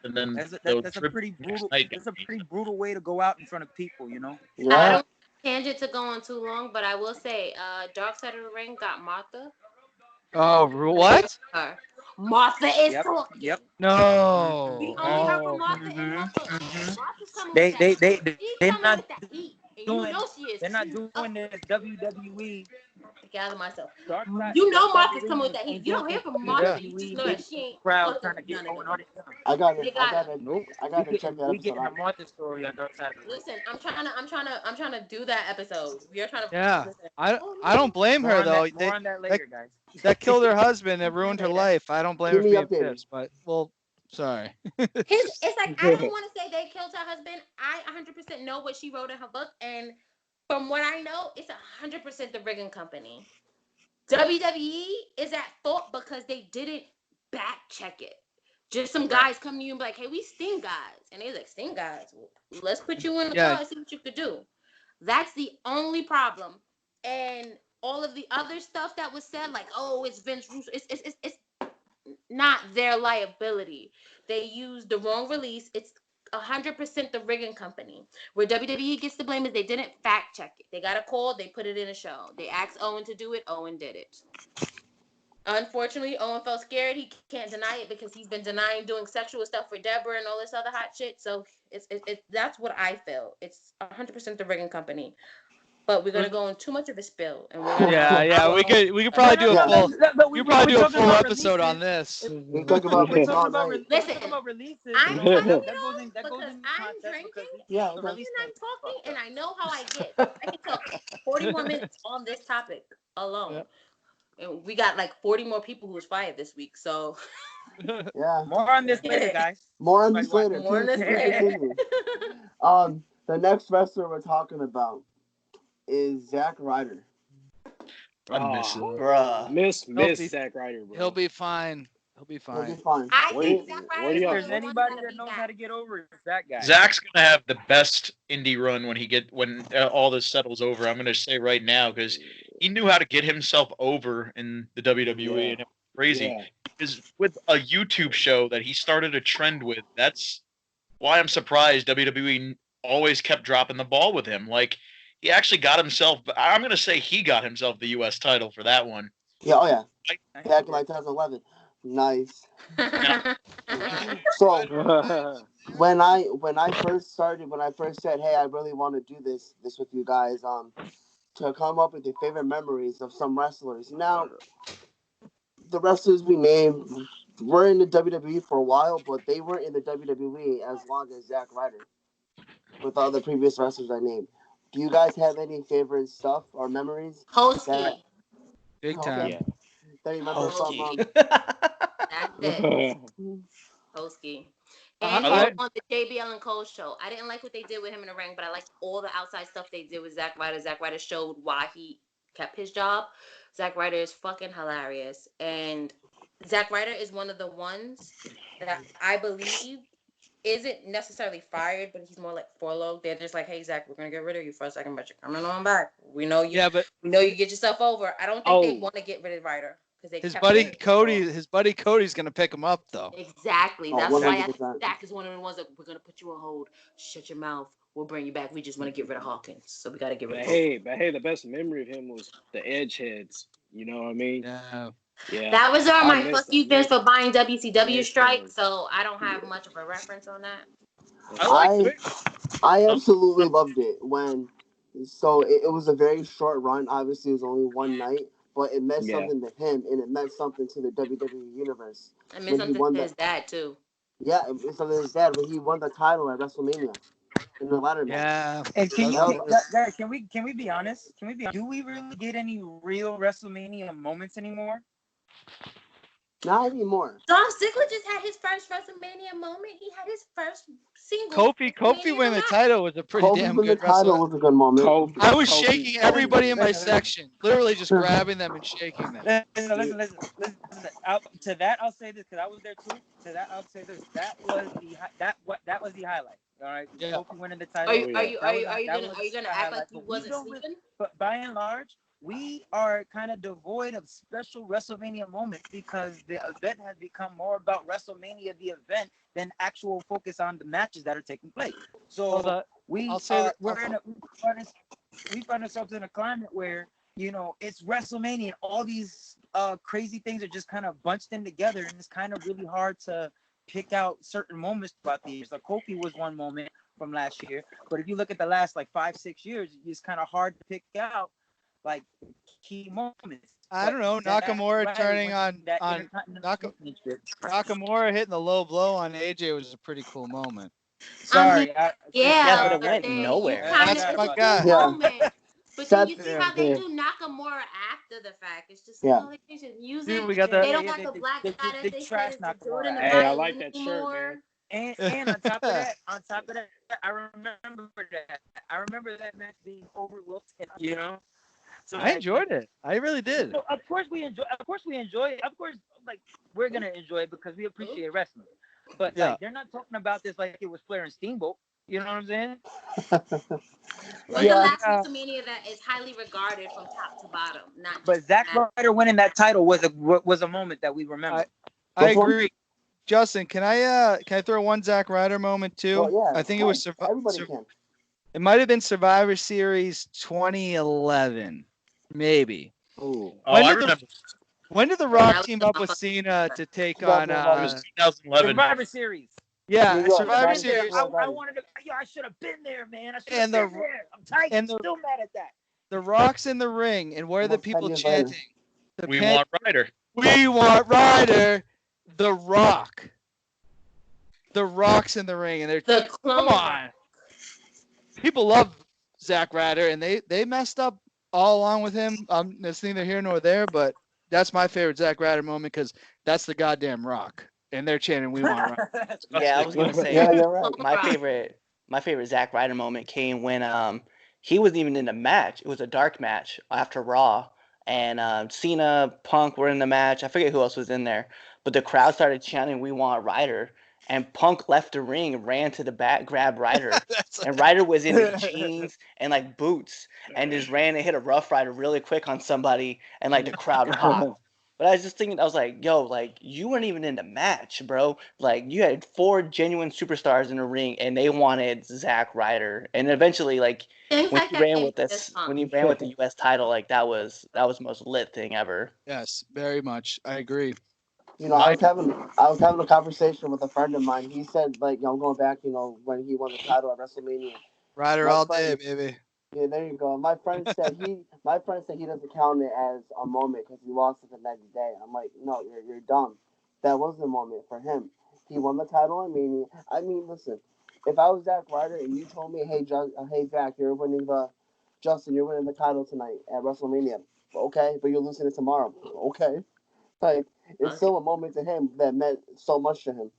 and then the That's a trip pretty next brutal. night got That's a me. pretty brutal way to go out in front of people. I Yeah. don't tangent to go on too long, but I will say, Dark Side of the Ring got Martha. Oh, what? Her. Martha is Yep. talking. Yep. We No. only heard from Oh. Martha in her book. Martha's coming with They that. they they She's they're coming not with that heat, and you doing know she is. they're 'Cause not she's doing this WWE. gather myself. Dark You Side know of the Martha's Ring coming with that heat. ain't You doing don't hear from Yeah. Martha. You just WWE know that big she ain't crowd fucking trying to with get none of Owen them. Hart. I got They it. got her. Nope. I gotta check that We episode getting a out. Martha story on Dark Side of the Ring. Listen, I'm trying to do that episode. We are trying to Yeah. listen. I don't blame her though. More on that later, guys. That killed her husband. It ruined her Later. life. I don't blame Keep her for me being updated. pissed. But well, sorry. It's like I don't want to say they killed her husband. I 100% know what she wrote in her book, and from what I know, it's 100% the rigging company. WWE is at fault because they didn't back check it. Just some guys come to you and be like, "Hey, we Sting guys," and they're like, "Sting guys, well, let's put you in the Yeah. car and see what you could do." That's the only problem, and all of the other stuff that was said, like, "Oh, it's Vince Russo," it's not their liability. They used the wrong release. It's 100% the rigging company. Where WWE gets the blame is they didn't fact check it. They got a call, they put it in a show. They asked Owen to do it, Owen did it. Unfortunately, Owen felt scared. He can't deny it because he's been denying doing sexual stuff for Deborah and all this other hot shit. So it's that's what I feel. It's 100% the rigging company. But we're gonna go in too much of a spill, and we're gonna have Yeah. We could probably do a Yeah. full. But You probably we're do a talking full about episode on releases. this. We talk about We're this all talking about night. listen. releases. I'm You know, telling you that goes in because I'm context because drinking Yeah. the Okay. and release I'm thing talking, fucked and up. I know how I get. I can talk 40 more minutes on this topic alone. And we got like 40 more people who was fired this week. So Yeah. More on this later, guys. More on this later. more on this Please later. continue. The next wrestler we're talking about is Zack Ryder. I miss it. Bruh. Miss be- Zack Ryder, bro. He'll be fine. He'll be He'll be fine. fine. I Where think do Zack where Ryder do is If y'all one there's of the think? ones anybody that'll that be knows back. how to get over, it's that guy. Zach's gonna have the best indie run when all this settles over. I'm gonna say right now because he knew how to get himself over in the WWE, and it was crazy. Yeah. Because with a YouTube show that he started a trend with, that's why I'm surprised WWE always kept dropping the ball with him. Like he actually got himself. I'm gonna say he got himself the U.S. title for that one. Yeah. Oh yeah. I Back in like 2011. Nice. Now, So when I first said, hey, I really want to do this with you guys, to come up with your favorite memories of some wrestlers. Now, the wrestlers we named were in the WWE for a while, but they weren't in the WWE as long as Zack Ryder with all the previous wrestlers I named. Do you guys have any favorite stuff or memories? Hosky. Big Okay. time. Yeah. Then you remember from Hokey. That's it. Hoski. And he was I on the JBL and Cole show. I didn't like what they did with him in the ring, but I liked all the outside stuff they did with Zack Ryder. Zack Ryder showed why he kept his job. Zack Ryder is fucking hilarious. And Zack Ryder is one of the ones that I believe isn't necessarily fired, but he's more like furloughed. They're just like, hey Zach, we're gonna get rid of you for a second, but you're coming on back. yeah, but We know you get yourself over. I don't think they Oh, want to get rid of Ryder because they his kept him. buddy Cody's gonna pick him up though. Exactly. Oh, That's why I 100%. think Zach is one of the ones that we're gonna put you on hold. Shut your mouth. We'll bring you back. We just want to get rid of Hawkins, so we got to get rid of him. but hey, the best memory of him was the Edge heads. You know what I mean? Yeah. Yeah. That was on I my miss fuck you fans miss for buying WCW miss strike, those. so I don't have much of a reference on that. I like I it. I absolutely loved it when. So it was a very short run. Obviously, it was only one night, but it meant Yeah. something to him, and it meant something to the WWE universe I meant when he something won to that. his dad too. Yeah, it meant something to his dad when he won the title at WrestleMania in the ladder match. Yeah. And That was cool. guys, can we be honest? Do we really get any real WrestleMania moments anymore? Not anymore. Dolph Ziggler just had his first WrestleMania moment. He had his first single Kofi winning WrestleMania the match. title was a pretty Kobe damn win the good wrestler. title was a good moment. I was Kofi. shaking everybody in my Listen, section, literally just grabbing them and shaking them. Listen. To that, I'll say this because I was there too. To that, I'll say this. That was the highlight. All right, Yeah. Kofi winning the Are title. you Oh are yeah. you are That was you are you that gonna was are you gonna a act like highlight. you But we wasn't don't. sleeping? But by and large, we are kind of devoid of special WrestleMania moments because the event has become more about WrestleMania, the event, than actual focus on the matches that are taking place. Well, So I'll say that. we find ourselves in a climate where it's WrestleMania and all these crazy things are just kind of bunched in together, and it's kind of really hard to pick out certain moments throughout the years. Like Kofi was one moment from last year, but if you look at the last like 5-6 years, it's kind of hard to pick out like key moments. I But don't know. Zack Nakamura Ryder turning winning on that Intercontinental Naka, Championship. Nakamura hitting the low blow on AJ was a pretty cool moment. I mean, Sorry, Yeah, yeah, but it but went then you nowhere. kind of That's it's my a cool guy. Yeah. moment. But then Seth. you see Yeah. how they Yeah. do Nakamura after the fact. It's just like, Yeah. oh, they changed his Dude, music. we got They the don't got the black guy that they they said trash is the dude Nakamura in the Hey, after. I like violin that shirt, anymore. man. And on top of that, I remember that match being overlooked. So I like, enjoyed it. I really did. of course we enjoy. Of course we enjoy it. Of course, like we're gonna enjoy it because we appreciate wrestling. But Yeah. like, they're not talking about this like it was Flair and Steamboat. You know what I'm saying? When's the Yeah. last Yeah. WrestleMania that is highly regarded from top to bottom, not But just Zack that? Ryder winning that title was a moment that we remember. I Which one? agree. Justin, can I throw one Zack Ryder moment too? Well, yeah. I think it was Everybody can. it might have been Survivor Series 2011, maybe. Ooh. Oh, When I did the remember. when did The Yeah, Rock that was team the up with motherfucker. Cena to take on 2011. It was 2011. Survivor Series. New yeah, York. Survivor Madison Series Square I Garden. wanted to. Yo, I should have been there, man. I should have and been the there. I'm tight. and the Still mad at that. the Rock's in the ring and where are the Almost 10 people years later. chanting? The We pan- want Ryder. We want Ryder, The Rock. The Rock's in the ring and they're The Clone come Rock. on. People love Zack Ryder and they messed up all along with him. It's neither here nor there, but that's my favorite Zack Ryder moment because that's the goddamn Rock. And they're chanting, "We want Ryder." Yeah, I was gonna Yeah, say you're right. my Rock. favorite Zack Ryder moment came when he wasn't even in the match. It was a dark match after Raw, and Cena, Punk were in the match. I forget who else was in there, but the crowd started chanting, "We want Ryder," and Punk left the ring and ran to the back, grabbed Ryder, That's and Ryder was in his jeans and like boots, and just ran and hit a Rough Rider really quick on somebody, and like the crowd popped. But I was just thinking, I was like, yo, like, you weren't even in the match, bro. Like, you had 4 genuine superstars in the ring, and they wanted Zack Ryder. And eventually, like, Things when like he that ran make with me fist this, pump. when he ran with the U.S. title, like, that was the most lit thing ever. yes, very much. I agree. I was having a conversation with a friend of mine. He said, like, going back, when he won the title at WrestleMania. Ryder My all day, friend, baby. yeah, there you go. My friend said he doesn't count it as a moment because he lost it the next day. I'm like, no, you're dumb. That was the moment for him. He won the title at Mania. I mean, listen, if I was Zack Ryder and you told me, hey, hey, Zach, you're winning the Justin, you're winning the title tonight at WrestleMania. Okay, but you're losing it tomorrow. Okay, like it's still a moment to him that meant so much to him.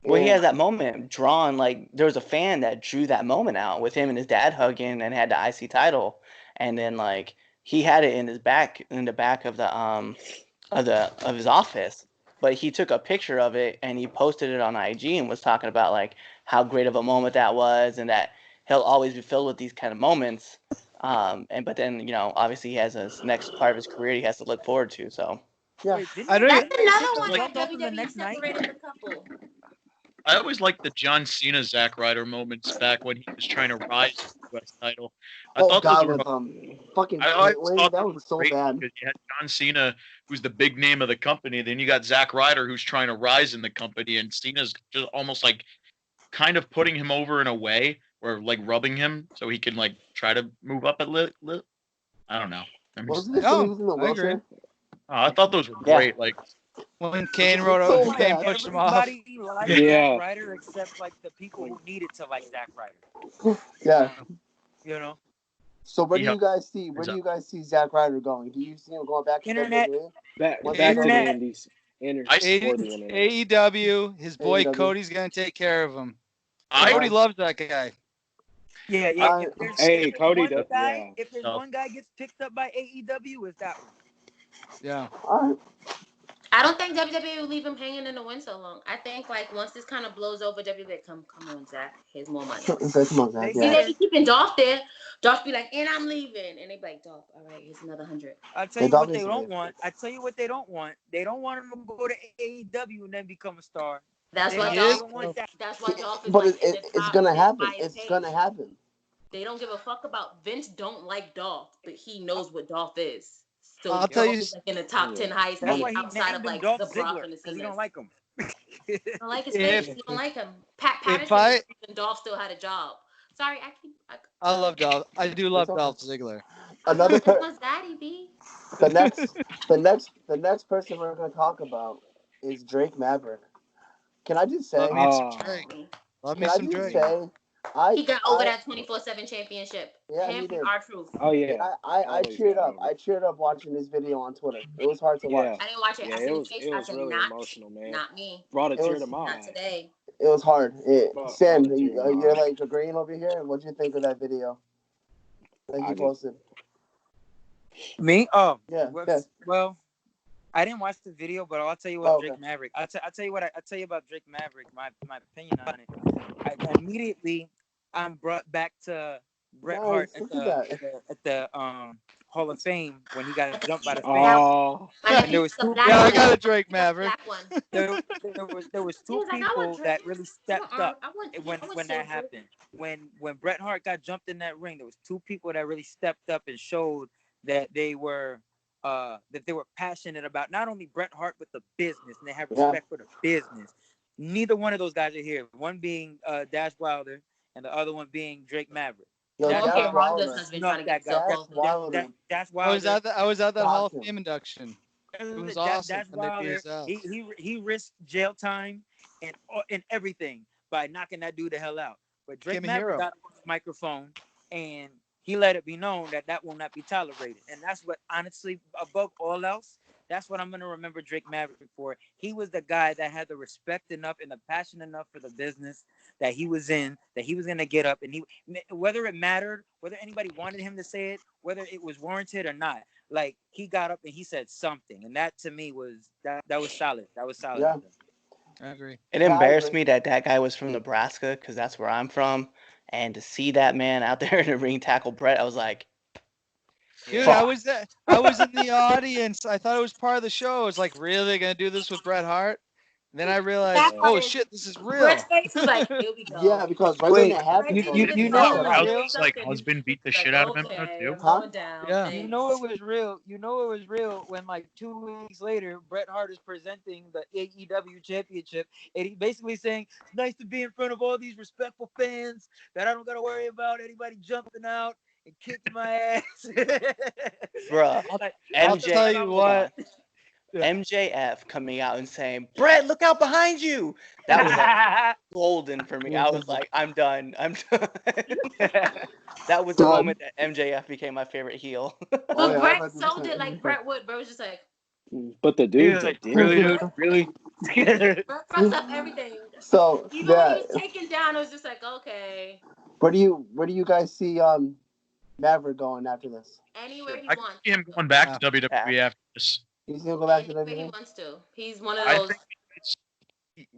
Well, he And has that moment drawn. Like there was a fan that drew that moment out with him and his dad hugging and had the IC title, and then like he had it in his back in the back of of his office. But he took a picture of it and he posted it on IG and was talking about like how great of a moment that was and that he'll always be filled with these kind of moments. And but then obviously he has his next part of his career he has to look forward to. So yeah, Wait, didn't I they, don't. That's didn't they take another the one like that belt off him the WWE next night? separated the couple. I always liked the John Cena Zack Ryder moments back when he was trying to rise to the U.S. title. I oh thought those God, were with fucking I always Caitlyn, thought that those was were so great bad. because you had John Cena, who's the big name of the company. Then you got Zack Ryder, who's trying to rise in the company, and Cena's just almost like kind of putting him over in a way, or like rubbing him so he can like try to move up a little. I don't know. Wasn't this when he was in the I agree. wheelchair? I thought those were Yeah. great. Like When Kane So Kane bad. pushed him off. Everybody liked Yeah. Zack Ryder except like the people who needed to like Zack Ryder. Yeah. You know, So where do Yeah. you guys see Zack Ryder going? Do you see him going back to Internet. WWE? Back Once back to the again? Internet. Indies. Inter I or the internet. AEW, his boy AEW. Cody's gonna take care of him. I Cody loves that guy. Yeah. I- Hey, Cody One does. guy, Yeah. if there's one guy gets picked up by AEW, it's that one. Yeah. All right. I don't think WWE will leave him hanging in the wind so long. I think like once this kind of blows over, WWE come on, Zach, here's more money. Come on, Zach. See, Yeah. they be keeping Dolph there. Dolph be like, and I'm leaving, and they be like, Dolph, all right, here's another 100. I'll tell you what they don't want. I tell you what they don't want. They don't want him to go to AEW and then become a star. That's why They Dolph. don't want that. That's why Dolph is But like in the it's top gonna 10 happen. highest It's paid. gonna happen. They don't give a fuck about Vince. Don't like Dolph, but he knows what Dolph is. So I'll tell Dolph you. is like in the top 10 highest That's paid why he outside named of him like Dolph the Brock Ziggler and the because he Cenas. don't like him. Don't like his If- face. You don't like him. Pat if Patterson I- is the reason Dolph still had a job. Sorry, I love Dolph. I do love okay. Dolph Ziggler. Another daddy B. the next person we're gonna talk about is Drake Maverick. Can I just say? Love me some Oh. Drake. Love me Can I some just Drake. say? He got over that 24/7 championship. Yeah, Him he did. and R-Truth. Oh yeah. I Always cheered got up. over. I cheered up watching this video on Twitter. It was hard to watch. I didn't watch it. Yeah, I seen it his was face. it I was said, really not, emotional, man. not me. Brought a tear to Not my eye. today. It was hard. Sam, Brought a tear to my you're eye. like agreeing over here. What'd you think of that video? That he posted. Me? Oh, Yeah. Well, I didn't watch the video, but I'll tell you what Drake Maverick. I'll tell you what I'll tell you about Drake Maverick. My opinion on it. Immediately, I'm brought back to Bret Hart at the Hall of Fame when he got jumped by the fan. Oh. And there was two. Yeah, I got a Drake Maverick. There was two people that really stepped up when that happened. When Bret Hart got jumped in that ring, there was two people that really stepped up and showed that they were passionate about not only Bret Hart but the business, and they have respect for the business. Neither one of those guys are here. One being Dash Wilder, and the other one being Drake Maverick. Dash Wilder has been trying to get Dash Wilder. I was at that Hall of Fame induction. It was awesome. Dash Wilder, he risked jail time and everything by knocking that dude the hell out. But Drake Maverick got on the microphone and he let it be known that will not be tolerated. And that's what, honestly, above all else, that's what I'm going to remember Drake Maverick for. He was the guy that had the respect enough and the passion enough for the business that he was in, that he was going to get up. And whether it mattered, whether anybody wanted him to say it, whether it was warranted or not, like, he got up and he said something. And that, to me, was that was solid. That was solid. Yeah. I agree. It embarrassed me that guy was from Nebraska because that's where I'm from. And to see that man out there in the ring tackle Bret, I was like, dude, I was in the audience. I thought it was part of the show. I was like, really? They're gonna do this with Bret Hart? And then I realized, oh shit, this is real. Bret's face was like, here we go. Yeah, because right when it happened, you know Rouse's like husband beat the shit out of him too. Going down. Yeah. You know it was real. You know it was real when, like, 2 weeks later, Bret Hart is presenting the AEW championship, and he basically saying, "It's nice to be in front of all these respectful fans that I don't gotta worry about anybody jumping out and kicking my ass." bruh, I'll tell you what. MJF coming out and saying, Bret, look out behind you. That was like golden for me. I was like, I'm done. That was the moment that MJF became my favorite heel. But yeah, Brett 100%. sold it like Brett would. Brett was just like, But the He dude's was a like, dick. really, dude? Really? Brett fucks up everything. So Even when he yeah, was taken down, it was just like, okay, where do you guys see Maverick going after this? anywhere he I can wants. see him going back to WWE Yeah. after this. He's gonna go back to Anywhere he WWE. wants to. He's one of I those. think it's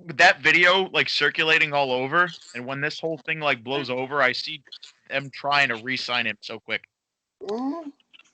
with that video like circulating all over, and when this whole thing like blows over, I see them trying to re-sign him so quick.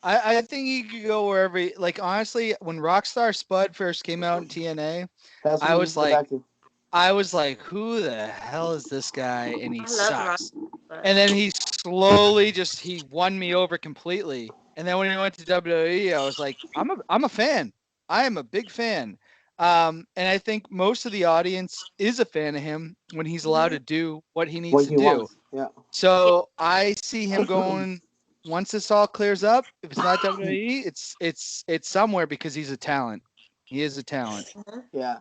I think he could go wherever. Like honestly, when Rockstar Spud first came out in TNA, That's what I he was needs to go back to. who the hell is this guy? And he I love Rock. sucks. But And then he slowly he won me over completely. And then when he went to WWE, I was like, I'm a fan. I am a big fan. And I think most of the audience is a fan of him when he's allowed to do what he needs What to he do. wants. Yeah. So I see him going once this all clears up. If it's not WWE, it's somewhere because he's a talent. He is a talent. Yeah.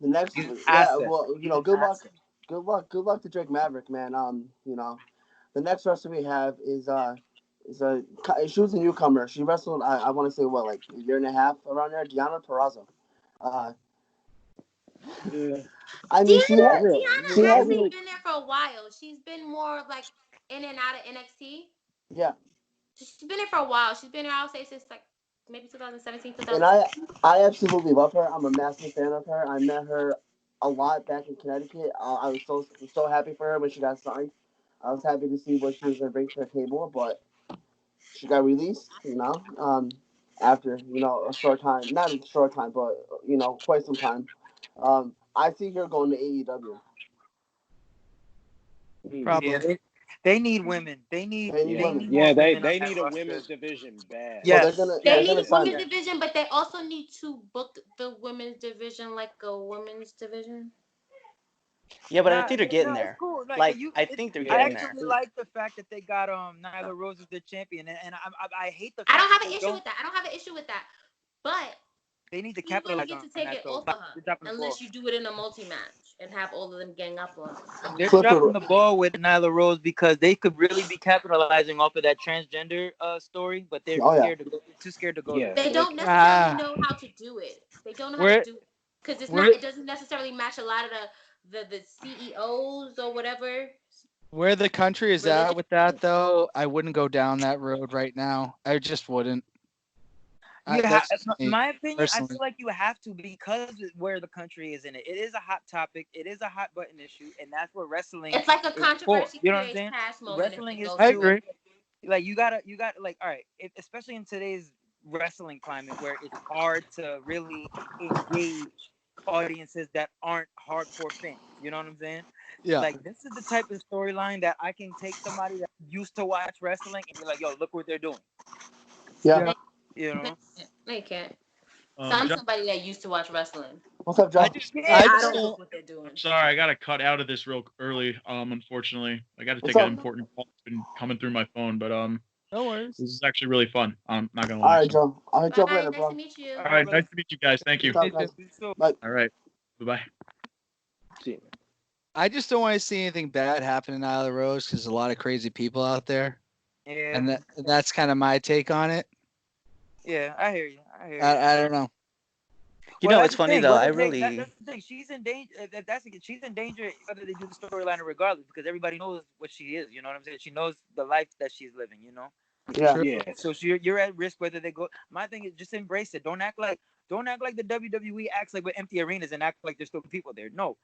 The next, He's an yeah. asset. Well, He's good an luck. asset. Good luck to Drake Maverick, man. The next wrestler we have is she was a newcomer. She wrestled, I want to say what, like a year and a half around there. Deanna Purrazzo. Yeah. I mean, she Deanna, had Deanna's she actually hasn't. been there for a while. She's been more of like in and out of NXT. Yeah. She's been there for a while. She's been there, I would say, since like maybe 2017, And 2016. I absolutely love her. I'm a massive fan of her. I met her a lot back in Connecticut. I was so happy for her when she got signed. I was happy to see what she was going to bring to the table, but she got released. After a short time, not a short time, but quite some time. I see her going to AEW. Probably. Yeah, they need women. They need They need Yeah, women. more they women on that need a roster. women's division bad. So Yes. They they're need gonna a sign women's her. division, but they also need to book the women's division like a women's division. Yeah, but I Nah, think they're getting no, it's there. cool. Like, I think they're I getting there. actually like the fact that they got Nyla Rose as their champion, and I hate the fact I don't have that an they issue with that. I don't have an issue with that. But They need to he wouldn't capitalize get to on take that it though. off of her They're dropping the ball. unless you do it in a multi-match and have all of them gang up on her. They're Clifford- dropping the ball with Nyla Rose because they could really be capitalizing off of that transgender story, but they're Oh, yeah. scared to go. Too scared to go Yeah. there. They don't necessarily know how to do it. They don't know how to Where do it because it's where not. It doesn't necessarily match a lot of the CEOs or whatever. where the country is Religion. at with that though, I wouldn't go down that road right now. I just wouldn't. That's just me, My opinion, I personally. feel like you have to because where the country is in it. It is a hot topic. It is a hot button issue, and that's what wrestling It's like a is for. controversy You know what I'm creates saying? past moment. Wrestling If it is goes I to agree. like you gotta like all right, especially in today's wrestling climate where it's hard to really engage audiences that aren't hardcore fans. You know what I'm saying? Yeah. Like this is the type of storyline that I can take somebody that used to watch wrestling and be like, yo, look what they're doing. Yeah. You know? No, you can't. So I'm John, somebody that used to watch wrestling. What's up, Joe? I just And I I just don't don't look what they're doing. I'm sorry, I gotta cut out of this real early. Unfortunately, I gotta What's take an up? important call that's been coming through my phone. But no worries. this is actually really fun. I'm not gonna All lie. right, Joe. I'll hit you up Bye. later, Nice bro. to meet you. All right, nice to meet you guys. Thank you. What's up, guys? Bye. All right, bye bye. See, I just don't want to see anything bad happen in Isla Rose because there's a lot of crazy people out there, Yeah. and that's kind of my take on it. Yeah, I hear you. I don't know. You know, that's it's the funny thing, though. whether I they- really, that's the thing. She's in danger. She's in danger whether they do the storyline regardless, because everybody knows what she is. You know what I'm saying? She knows the life that she's living. You know. Yeah. True. yeah. So you're at risk whether they go. My thing is just embrace it. Don't act like the WWE acts like with empty arenas and act like there's still people there. No,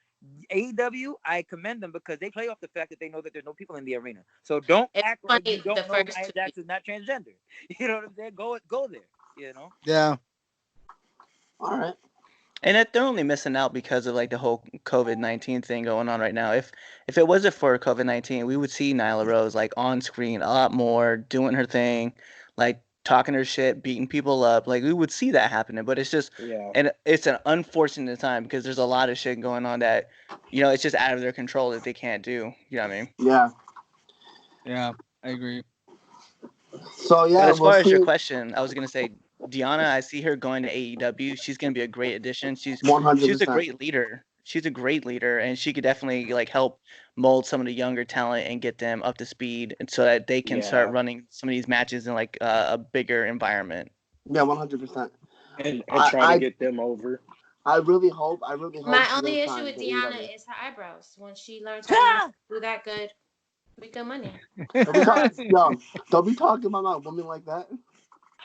AEW, I commend them because they play off the fact that they know that there's no people in the arena. So don't It's act like you funny, the don't know first Nia two Jax is not transgender. You know what I'm saying? Go there. You know. Yeah. All right. and they're only missing out because of like the whole COVID-19 thing going on right now. If it wasn't for COVID-19, we would see Nyla Rose like on screen a lot more, doing her thing, like talking her shit, beating people up. Like we would see that happening, but it's just Yeah. and it's an unfortunate time because there's a lot of shit going on that it's just out of their control that they can't do. You know what I mean? Yeah. Yeah, I agree. So yeah, But as we'll far as your see. question, I was gonna say Deanna, I see her going to AEW. She's gonna be a great addition. She's a 100%. great leader. she's a great leader, and she could definitely like help mold some of the younger talent and get them up to speed, and so that they can start Yeah, running some of these matches in like a bigger environment. Yeah, 100%. and I, try to I get them over. I really hope My she only does issue sign with for Deanna AEW. is her eyebrows. Once she learns how to do that good, we good money. Don't be yo, don't be talking about my woman like that.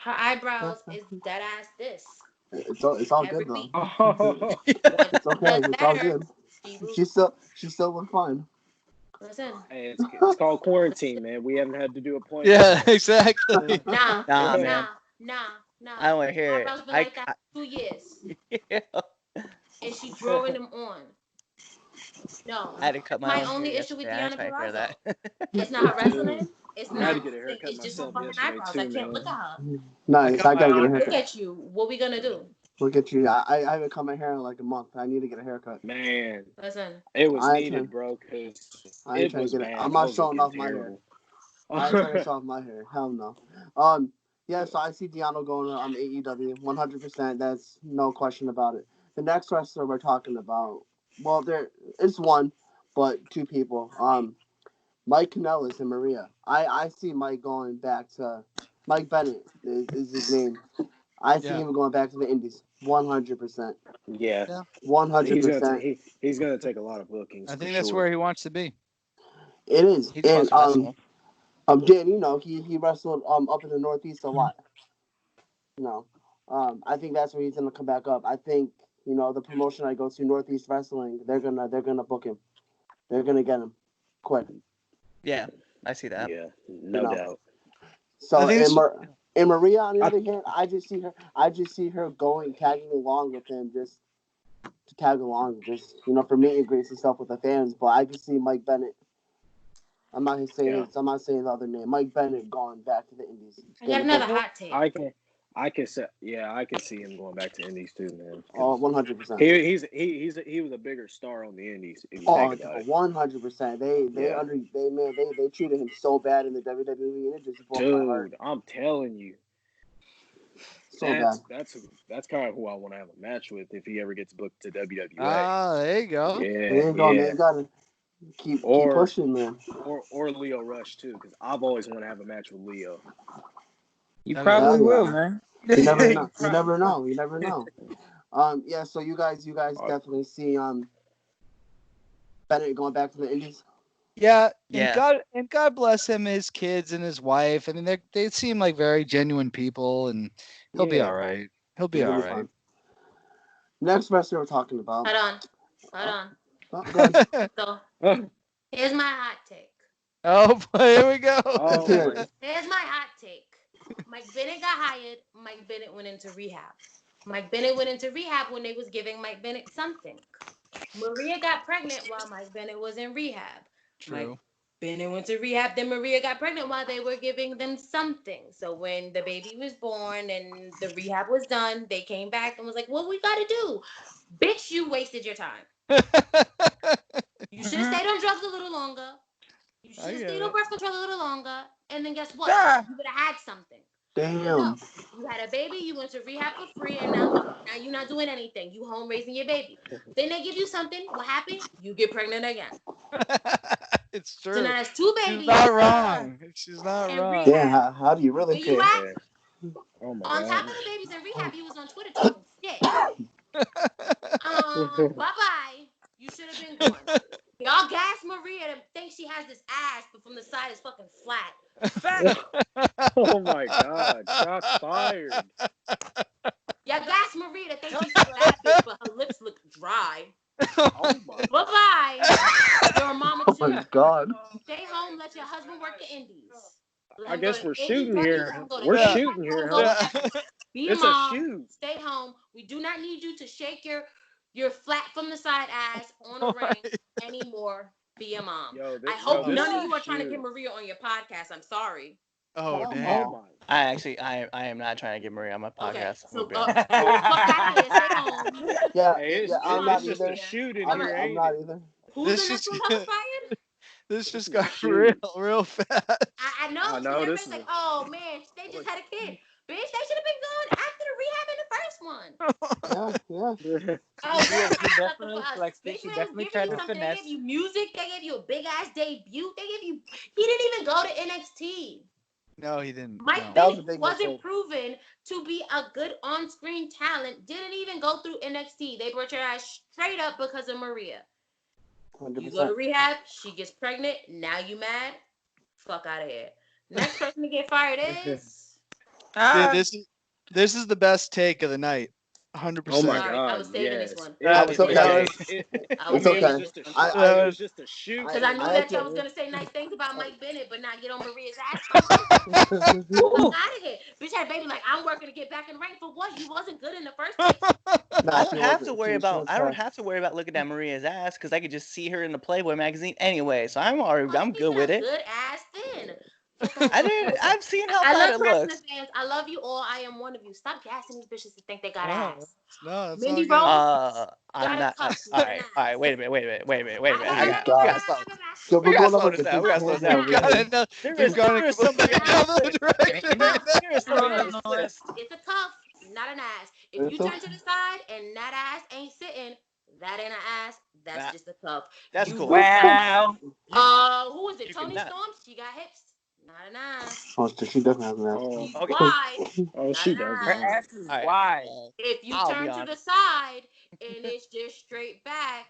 Her eyebrows is dead ass this It's all every good though. week. Oh, When It's she okay. does It's all better, good. she will. She still look fine. Listen, hey, it's called quarantine, man. We haven't had to do appointments Yeah, yet. exactly. nah, Nah, nah, man, nah, nah. I don't want to hear it. Eyebrows been like that I for 2 years, yeah. and she growing them on. No, I had to cut my my own hair only issue with yesterday. I ain't Deanna trying to hear Purrazzo, that. it's not her Dude, wrestling. It's I had not to her get a thing. haircut It's just her myself fucking yesterday eyebrows. I too, can't man. look at her. Nice. cut I my gotta get a own Look haircut. at you. What we gonna do? Look at you. I haven't cut my hair in like a month. I need to get a haircut. Man, Listen, it was I ain't trying. needed, bro, because I ain't it trying to was get it. bad. I'm I not was showing looking off my hair. terrible. I ain't trying to show off my hair. Hell no. Yeah. So I see Deanna going to AEW. 100%. That's no question about it. The next wrestler we're talking about. Well, there it's one, but two people. Mike Kanellis and Maria. I see Mike going back to Mike Bennett is his name. I see Yeah. him going back to the Indies. 100%. Yeah, Yeah. he's gonna 100%. he's gonna take a lot of bookings I for think that's sure. where he wants to be. It is. He just And wants to wrestle. Dan, he wrestled up in the Northeast a lot. You know. I think that's where he's gonna come back up. I think, the promotion I go to, Northeast Wrestling, they're gonna book him. They're gonna get him quick. Yeah, I see that. Yeah, You no know. doubt. I So think it's and Maria on the I other hand, I just see her going tagging along with him just to tag along, just for meet and greets and stuff with the fans. But I can see Mike Bennett. yeah, I'm not saying the other name. Mike Bennett going back to the Indies. I got Getting another booked. hot take. I can say I can see him going back to Indies too, man. Oh, 'Cause 100%. he was a bigger star on the Indies if you Oh, think about it. 100%. Yeah, They treated him so bad in the WWE, and it just broke my heart. dude, I'm telling you, So bad. that's kind of who I want to have a match with if he ever gets booked to WWE. there you go. There Yeah, you go, man. yeah, You gotta keep or pushing, man. or Leo Rush too, because I've always want to have a match with Leo. You That'd be probably Hell will, yeah. man. You never know. You You probably never will. know. You never know. Yeah. So you guys definitely see Bennett going back to the Indies. Yeah, Yeah. and God bless him, his kids and his wife. I mean, they seem like very genuine people, and he'll be all Yeah, right. He'll be He'll all be right. fine. Next wrestler we're talking about. Hold on. Oh, go ahead. So oh here's my hot take. Oh, boy, here we go. Let's hear my, it. Here's my hot take. Mike Bennett got hired. Mike Bennett went into rehab. Mike Bennett went into rehab when they was giving Mike Bennett something. Maria got pregnant while Mike Bennett was in rehab. Mike True. Bennett went to rehab. Then Maria got pregnant while they were giving them something. So when the baby was born and the rehab was done, they came back and was like, "What we gotta do? Bitch, you wasted your time. You should have stayed on drugs a little longer. You should I have get stayed on it. birth control a little longer. And then guess what? Ah. You would have had something. But no, Damn. you had a baby, you went to rehab for free, and now look, now you're not doing anything. You home raising your baby. Then they give you something. What happened? You get pregnant again. It's So now true. that's two She's babies not wrong. She's not in wrong. Yeah. rehab. How do you really Where you feel? at? yeah. Oh my On top god. of the babies in rehab, he was on Twitter talking shit. Bye-bye. You should have been gone. Y'all gas Maria to think she has this ass, but from the side it's fucking flat. Fat. Oh my god. Shots fired. Y'all gas Maria to think she's a fat bitch, but her lips look dry. Oh my. Bye-bye. You're a mama Oh too. my god. Stay home, let your husband work the indies. Let I him go guess to we're AEW, shooting let here. him go to We're Yeah. Impact, shooting let here, him go huh? Yeah. wherever. Be a It's a mom, shoot. stay home. We do not need you to shake your flat from the side ass on a All ring right. anymore. Be a mom. I Yo, hope Oh, this none is of a you are trying to get shoot. Maria on your podcast. I'm sorry. oh, Come Oh damn. on. my. I am not trying to get Maria on my Okay, podcast. I'm so gonna be honest. fuck out of here. Stay home. Yeah. Hey, Yeah. Be a I'm mom. not it's just a either. shoot in All here, right. I'm ain't not it? either. Who's the This next just one that was fired? this This just is a got real, shoot. real fast. I know, I because know this everybody's is like, a. oh man, they just had a kid. Bitch, they should have been gone after the rehab in the first one. Yeah. Oh, She shut the definitely fuck up. flexed it. Bitch, She they was definitely giving tried you to something. They finesse. gave you music. They gave you a big ass debut. They gave you. He didn't even go to NXT. No, he didn't. Mike No. That was a Bennett big wasn't mistake. proven to be a good on-screen talent. Didn't even go through NXT. They brought your ass straight up because of Maria. You go 100%. to rehab. She gets pregnant. Now you mad? Fuck out of here. Next person to get fired is. Dude, this is the best take of the night. 100%. Oh my Sorry, I God! was saving this Yes, one. That It's was okay. I was It's saving okay. this one. I it was just a shoot. Because I knew I that y'all actually. was gonna say nice things about Mike Bennett, but not get on Maria's ass. Ooh. Out of here. Bitch had baby like, I'm working to get back in rank for what? You wasn't good in the first place. Nah, I she don't have to wasn't. worry She about. was I don't trash. have to worry about looking at Maria's ass because I could just see her in the Playboy magazine anyway. So I'm She's good with a it. good ass thin. Fuck out I of here. didn't. I've seen how I fat love it wrestling looks. fans. I love you all. I am one of you. Stop gassing these bitches to think they got No, ass. no, that's all Mindy good. Rose I'm got a not. cup, All not an right. All right. ass. Wait a minute. Wait a minute. Wait a minute. Wait a minute. Oh my God. So We we're gotta going off slow like this a down. big We gotta slow this tangent down. over We've gone here. in, a, There we've is gone in there is somebody completely on this another list. direction right now. There is somebody on this No, list. It's a cuff, not an ass. If you It's turn okay. to the side and that ass ain't sitting, that ain't an ass. That's Nah, just a cuff. that's You cool. wow. who is it? You can. Tony Nah. Storm? She got hips, not an ass. Oh, she definitely has an ass. Oh, She's Okay. wide, oh, not she an does. Her ass. ass is All right. wide. If you I'll be turn to the honest. side and it's just straight back,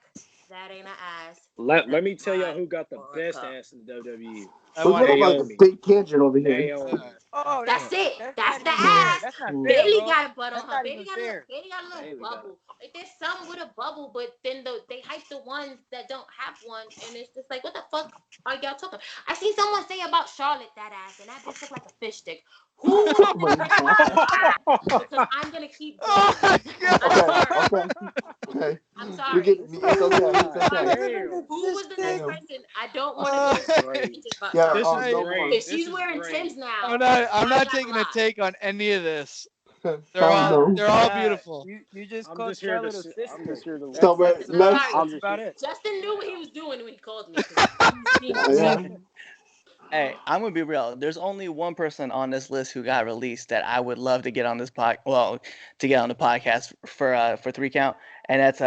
that ain't an ass. Let That's me tell y'all wide who got the for a best cuff. ass in the WWE. I We're want going to off hear. like a Naomi. big tangent over here. Naomi. Oh, That's it. that's That's not the even fair. ass. That's not fair, Bailey bro. got a butt on That's her. not even fair. Bailey got a little Bailey got bubble. Like there's some with a bubble, but then they hype the ones that don't have one, and it's just like, what the fuck are y'all talking? I seen someone say about Charlotte that ass, and that bitch looked like a fish stick. Who was Oh this my person God. ass? Because I'm gonna keep Oh going. my I'm Okay, god! sorry. okay, okay. I'm We sorry. get it. It's okay. It's I'm okay. sorry. Damn. Who was the next Damn. person? I don't want to Uh, go This is into a great. tangent about Yeah, This Charlotte. is go great. on. If This she's is wearing great. Tim's now, I'm I not gotta taking a lie. take on any of this. No. They're all Nah, beautiful. you just I'm called just here to. Charlotte a I'm sister. just here to. So we're That's I'm about next. sorry. I'm that's just. about it. Justin knew what he was doing when he called me because Yeah. Hey, I'm gonna be real. There's only one person on this list who got released that I would love to get on this to get on the podcast for 3 count, and that's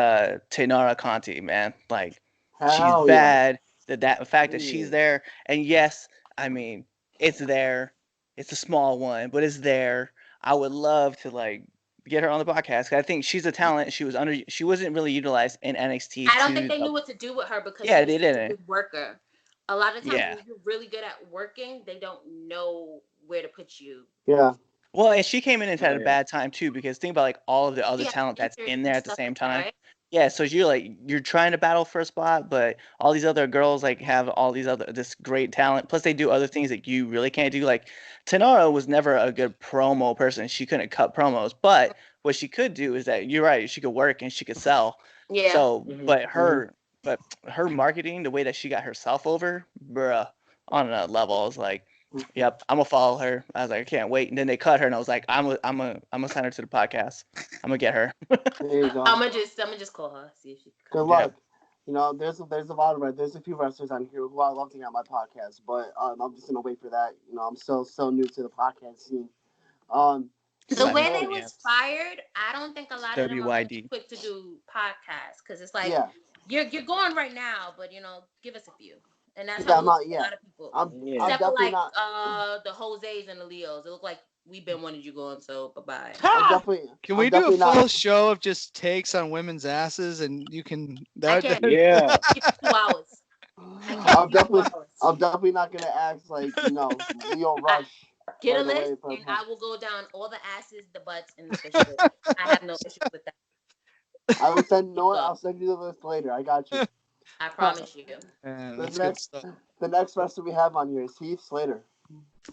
Tenara Conti, man. Like she's Hell yeah. bad. That fact that she's Ooh. there, and yes, I mean it's there. It's a small one, but it's there. I would love to like get her on the podcast 'cause I think she's a talent. She wasn't really utilized in NXT I don't think to they knew what to do with her because she yeah, was they such a didn't. good worker. A lot of times Yeah. when you're really good at working, they don't know where to put you. Yeah. Well, and she came in and Oh had a yeah. bad time too, because think about like all of the other She got talent that's injured in there and at the stuff same like that, time. right? Yeah, so you're trying to battle for a spot, but all these other girls like have all these other this great talent. Plus they do other things that you really can't do. Like Tenara was never a good promo person. She couldn't cut promos, but what she could do is that you're right, she could work and she could sell. Yeah. So, Mhm. but her marketing, the way that she got herself over, bruh, on another level, I was like, yep, I'm gonna follow her. I was like, I can't wait. And then they cut her, and I was like, I'm gonna sign her to the podcast. I'm gonna get her. There you go. I'm gonna just call her, see if she Good comes. luck. You know, there's a lot of there's a few wrestlers on here who I love to get on my podcast, but I'm just gonna wait for that. You know, I'm so new to the podcast scene. Um, The Keith way Lee. they Yeah. was fired, I don't think a lot of them are gonna be WYD. quick to do podcasts because it's like Yeah, you're going right now, but give us a few. And that's how yeah, it I'm looks not. for a Yeah, lot of people. I'm Except for definitely like not. the Jose's and the Leos. It looked like we've been wanting you going, so bye-bye. Can I'm we do a definitely not. full show of just takes on women's asses and you can I that can't Yeah. keep it 2 hours. I can't I'm keep it 2 definitely, hours. I'm definitely not gonna ask like Leo Rush Get a right list away for a and podcast. I will go down all the asses, the butts, and the fishes. I have no issues with that. I will send. No, So, I'll send you the list later. I got you. I promise you. Man, The that's good next, stuff. the next wrestler we have on here is Heath Slater.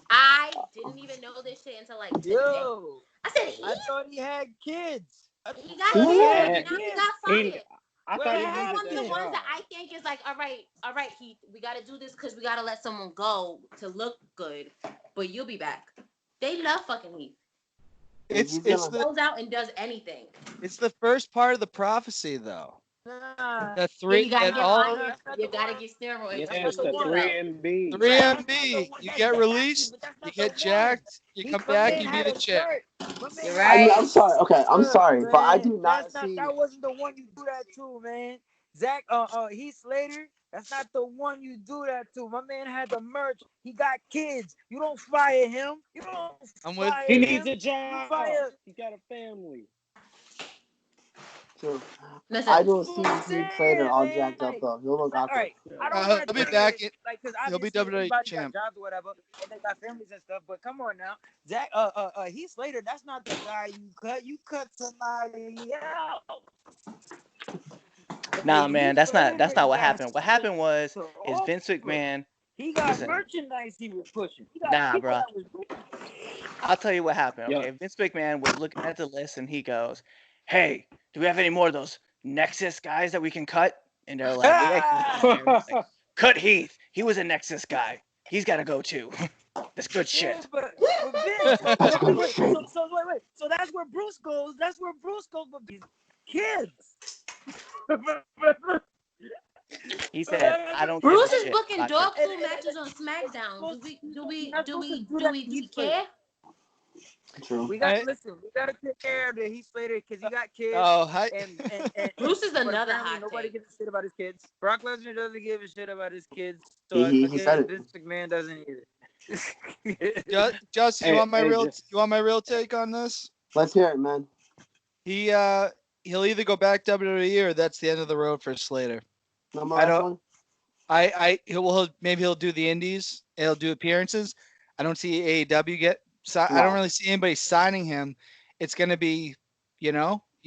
I didn't even know this shit until like today. Yo, I said I thought he had kids. I he got thought he kids, had but Yeah. now he kids. got He. fired. I What thought he He's needed one of the that happened? ones job. that I think is like, all right, Heath, we got to do this because we got to let someone go to look good, but you'll be back. They love fucking Heath. It's He's it's gonna. the Goes out and does anything. it's the first part of the prophecy though. Nah, That Yeah, three you gotta that get all on nah, it. that's not You the gotta one. get steroids. That's You not Yes, need the the to one. chill. 3 MB. three Nah, that's not the MB. one. You That's get nasty, released, but that's you not the get one. jacked, you He, come my back, man you had be the a champ. shirt. My You're man had I a mean, right. I'm sorry. Okay, I'm Look, sorry, but I man, do not see. that wasn't the one you do that to, man. Zach, Heath Slater, that's not the one you do that to. My man had the merch. He got kids. You don't fire him. You don't I'm fire with He him. you. needs a You job. fire. He's got a family. True. I Listen, don't That's see what I'm Heath Slater saying, all man. jacked up though. He'll look All awkward. right. I Yeah. don't want He'll to be take it back in. because He'll be obviously WWE everybody got champ. jobs or whatever, and they got families and stuff. But come on now, Zach, Heath Slater, that's not the guy you cut. You cut somebody else. Nah, Hey, man, Heath that's Slater not what got happened. What shit happened was to is Vince offer. McMahon. He got Listen, merchandise he was pushing. He got nah, people bruh. that was doing. I'll tell you what happened. Yeah. Okay, Vince McMahon was looking at the list and he goes, "Hey, do we have any more of those Nexus guys that we can cut?" And they're like, "Yeah." They're like, "Cut Heath. He was a Nexus guy. He's got to go too. That's good Yeah, shit." but Vince, That's good wait. shit. So wait. So that's where Bruce goes. That's where Bruce goes. But these kids. He said, "I don't give a Bruce is shit booking about your." dog food matches on SmackDown. You're not supposed to do that to Do we Heath Slater. care? True. We got I, to listen. We got to take care of the Heath Slater because he got kids, oh, hi. and Bruce is but another apparently hot nobody take. gives a shit about his kids. Brock Lesnar doesn't give a shit about his kids. So He said again, it. Vince McMahon doesn't either. Justin, Hey, hey, just you want my real take on this? Let's hear it, man. He he'll either go back WWE or that's the end of the road for Slater. No more I don't. wrestling. Maybe he'll do the indies. He'll do appearances. I don't see AEW get. I don't No. really see anybody signing him. It's gonna be, you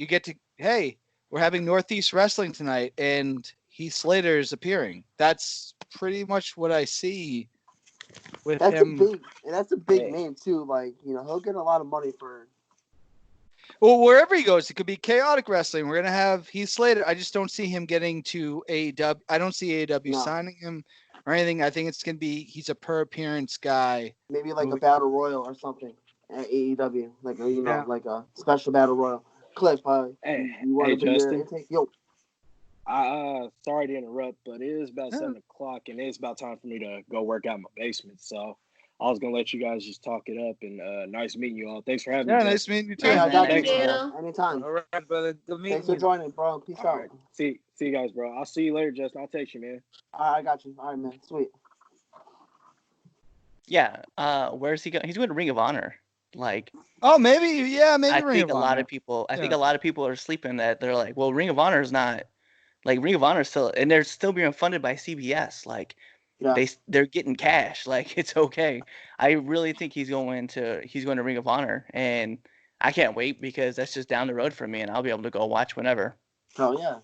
get to. Hey, we're having Northeast Wrestling tonight, and Heath Slater is appearing. That's pretty much what I see with That's a him. big. And that's a big hey, name too. Like he'll get a lot of money for. Well, wherever he goes, it could be chaotic wrestling. We're gonna have Heath Slater. I just don't see him getting to AEW. I don't see AEW No. signing him or anything. I think it's gonna be he's a per appearance guy. Maybe like a moving- battle royal or something at AEW. Like Yeah. like a special battle royal. Cliff, hey, you want hey, to bring your Justin. intake? Yo. I sorry to interrupt, but it is about 7 o'clock, and it's about time for me to go work out in my basement. So I was gonna let you guys just talk it up, and nice meeting you all. Thanks for having Yeah, me, nice Justin. meeting you too, Hey, Nice I man. got you, meeting Thanks, man. you. Anytime. All right, brother. Good meeting Thanks for you. joining, bro. Peace All out. right, see you guys, bro. I'll see you later, Justin. I'll text you, man. All right, I got you. All right, man. Sweet. Yeah. Where's he going? He's going to Ring of Honor. Like, Oh, maybe I Ring think of a lot Honor. of people. I think Yeah. a lot of people are sleeping that they're like, well, Ring of Honor is not like Ring of Honor is still, and they're still being funded by CBS. Like, Yeah. they're getting cash. Like, it's okay. I really think he's going to Ring of Honor, and I can't wait because that's just down the road for me, and I'll be able to go watch whenever. Oh yeah.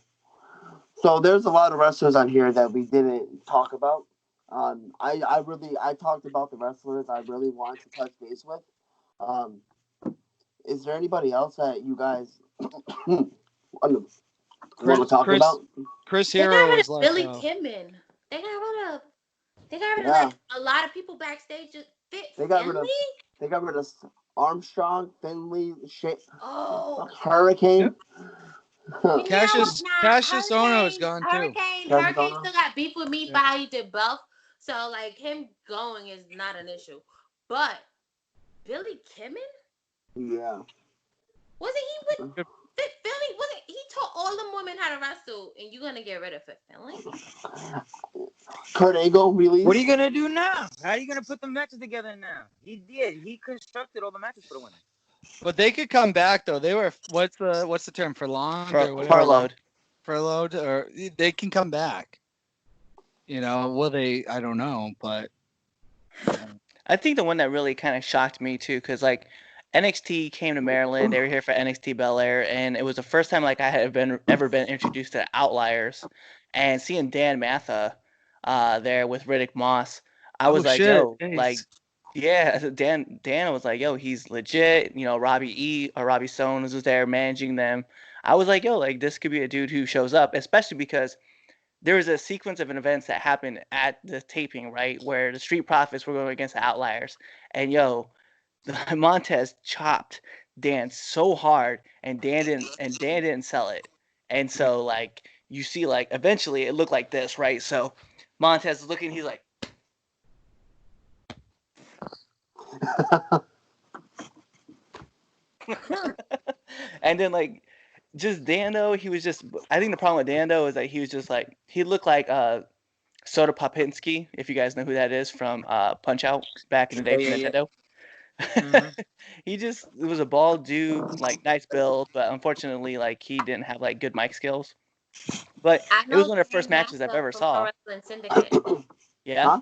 So there's a lot of wrestlers on here that we didn't talk about. I talked about the wrestlers I really wanted to touch base with. Um, is there anybody else that you guys want to talk about? Chris They got Hero rid is of like, Billy Kidman. They got rid of. They got rid of Yeah, like a lot of people backstage. Just Fit they got rid Finley. of they got rid of Armstrong, Finley, shit, Oh, Hurricane. you know what? Nah, Cassius Ono is gone too. Hurricane still got beef with me Yeah. for how he did both. So like him going is not an issue. But Billy Kidman, Yeah. wasn't he with Fit Finley? Wasn't he taught all them women how to wrestle? And you gonna get rid of Fit Finley? Kurt Angle released. What are you gonna do now? How are you gonna put the matches together now? He did. He constructed all the matches for the women. But they could come back though. They were what's the term for long or whatever? Furloughed. Furloughed, or they can come back. Will they? I don't know, but I think the one that really kind of shocked me too, because like NXT came to Maryland, they were here for NXT Bel Air, and it was the first time like I had ever been introduced to Outliers, and seeing Dan Matha there with Riddick Moss, I was like, shit, yo, like, yeah, Dan was like, yo, he's legit. Robbie Stone was there managing them. I was like, yo, like this could be a dude who shows up, especially because there was a sequence of events that happened at the taping, right, where the Street Profits were going against the Outliers, and Montez chopped Dan so hard, and Dan didn't sell it, and so like you see like eventually it looked like this, right? So Montez is looking, he's like, and then like just Dando, he was just. I think the problem with Dando is that he was just like he looked like Soda Popinski, if you guys know who that is from Punch Out back in the day Yeah, for yeah, yeah. Nintendo. He just was a bald dude, like nice build, but unfortunately, like he didn't have like good mic skills. But I it was know one of the Dan first matches I've Matha ever from Pro saw. Wrestling Syndicate. Yeah. Huh?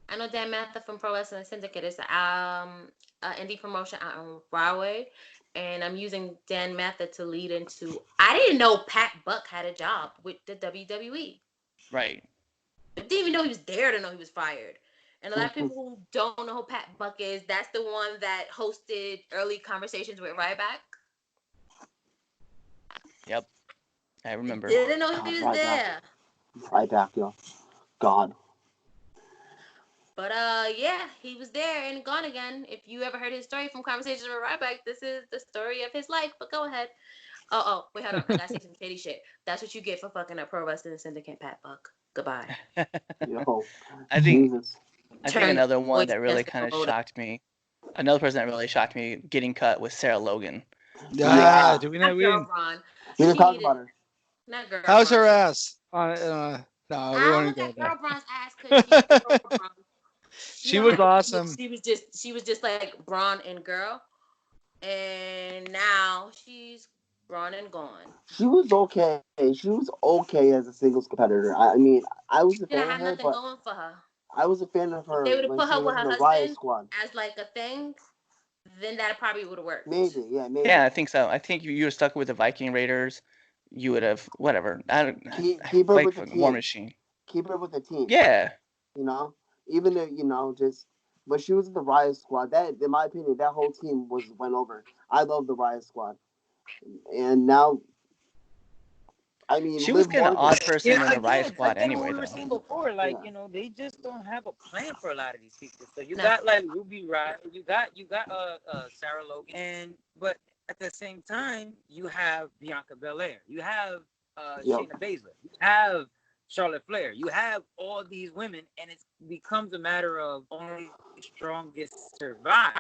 I know Dan Matha from Pro Wrestling Syndicate. It's indie promotion out on Broadway, and I'm using Dan Matha to lead into. I didn't know Pat Buck had a job with the WWE. Right. I didn't even know he was there to know he was fired. And a lot of people who don't know who Pat Buck is, that's the one that hosted early conversations with Ryback. Yep. I remember. Didn't know he was Ryback. there. Ryback, yo. God. But yeah, he was there and gone again. If you ever heard his story from Conversations with Ryback, this is the story of his life. But go ahead. Oh, wait, hold on. I gotta say some shady shit. That's what you get for fucking up Pro Wrestling Syndicate, Pat Buck. Goodbye. Yo. I think Jesus. another one voice that really against the kind of promoter. shocked me. Another person that really shocked me getting cut was Sarah Logan. Yeah. Do we Not know? Girl Braun. We didn't She talk needed- about her. Not Girl How's Braun. her ass? No, we I won't don't even look go at there. Girl Braun's ass because she's Girl Braun. She was awesome. She was just like Braun and Girl, and now she's Braun and gone. She was okay. She was okay as a singles competitor. I mean, I was a She didn't fan of have her, nothing but going for her. I was a fan of If her they would have when put she her was with in her the Riot husband Squad. as like a thing, then that probably would have worked. Maybe, yeah, maybe. Yeah, I think so. I think you were stuck with the Viking Raiders. You would have whatever. I don't Keep her like with the War team. Machine. Keep her with the team. Yeah. You know, even though just when she was in the Riot Squad, that in my opinion, that whole team went over. I love the Riot Squad, and now, I mean, She was Liv kind of Morgan. odd person in the Riot Again, Squad again, what anyway, we were though. saying before, like Yeah. they just don't have a plan for a lot of these people. So you No. got like Ruby Riott, you got Sarah Logan, but at the same time you have Bianca Belair, you have Yep. Shayna Baszler, you have Charlotte Flair, you have all these women, and it becomes a matter of only strongest survive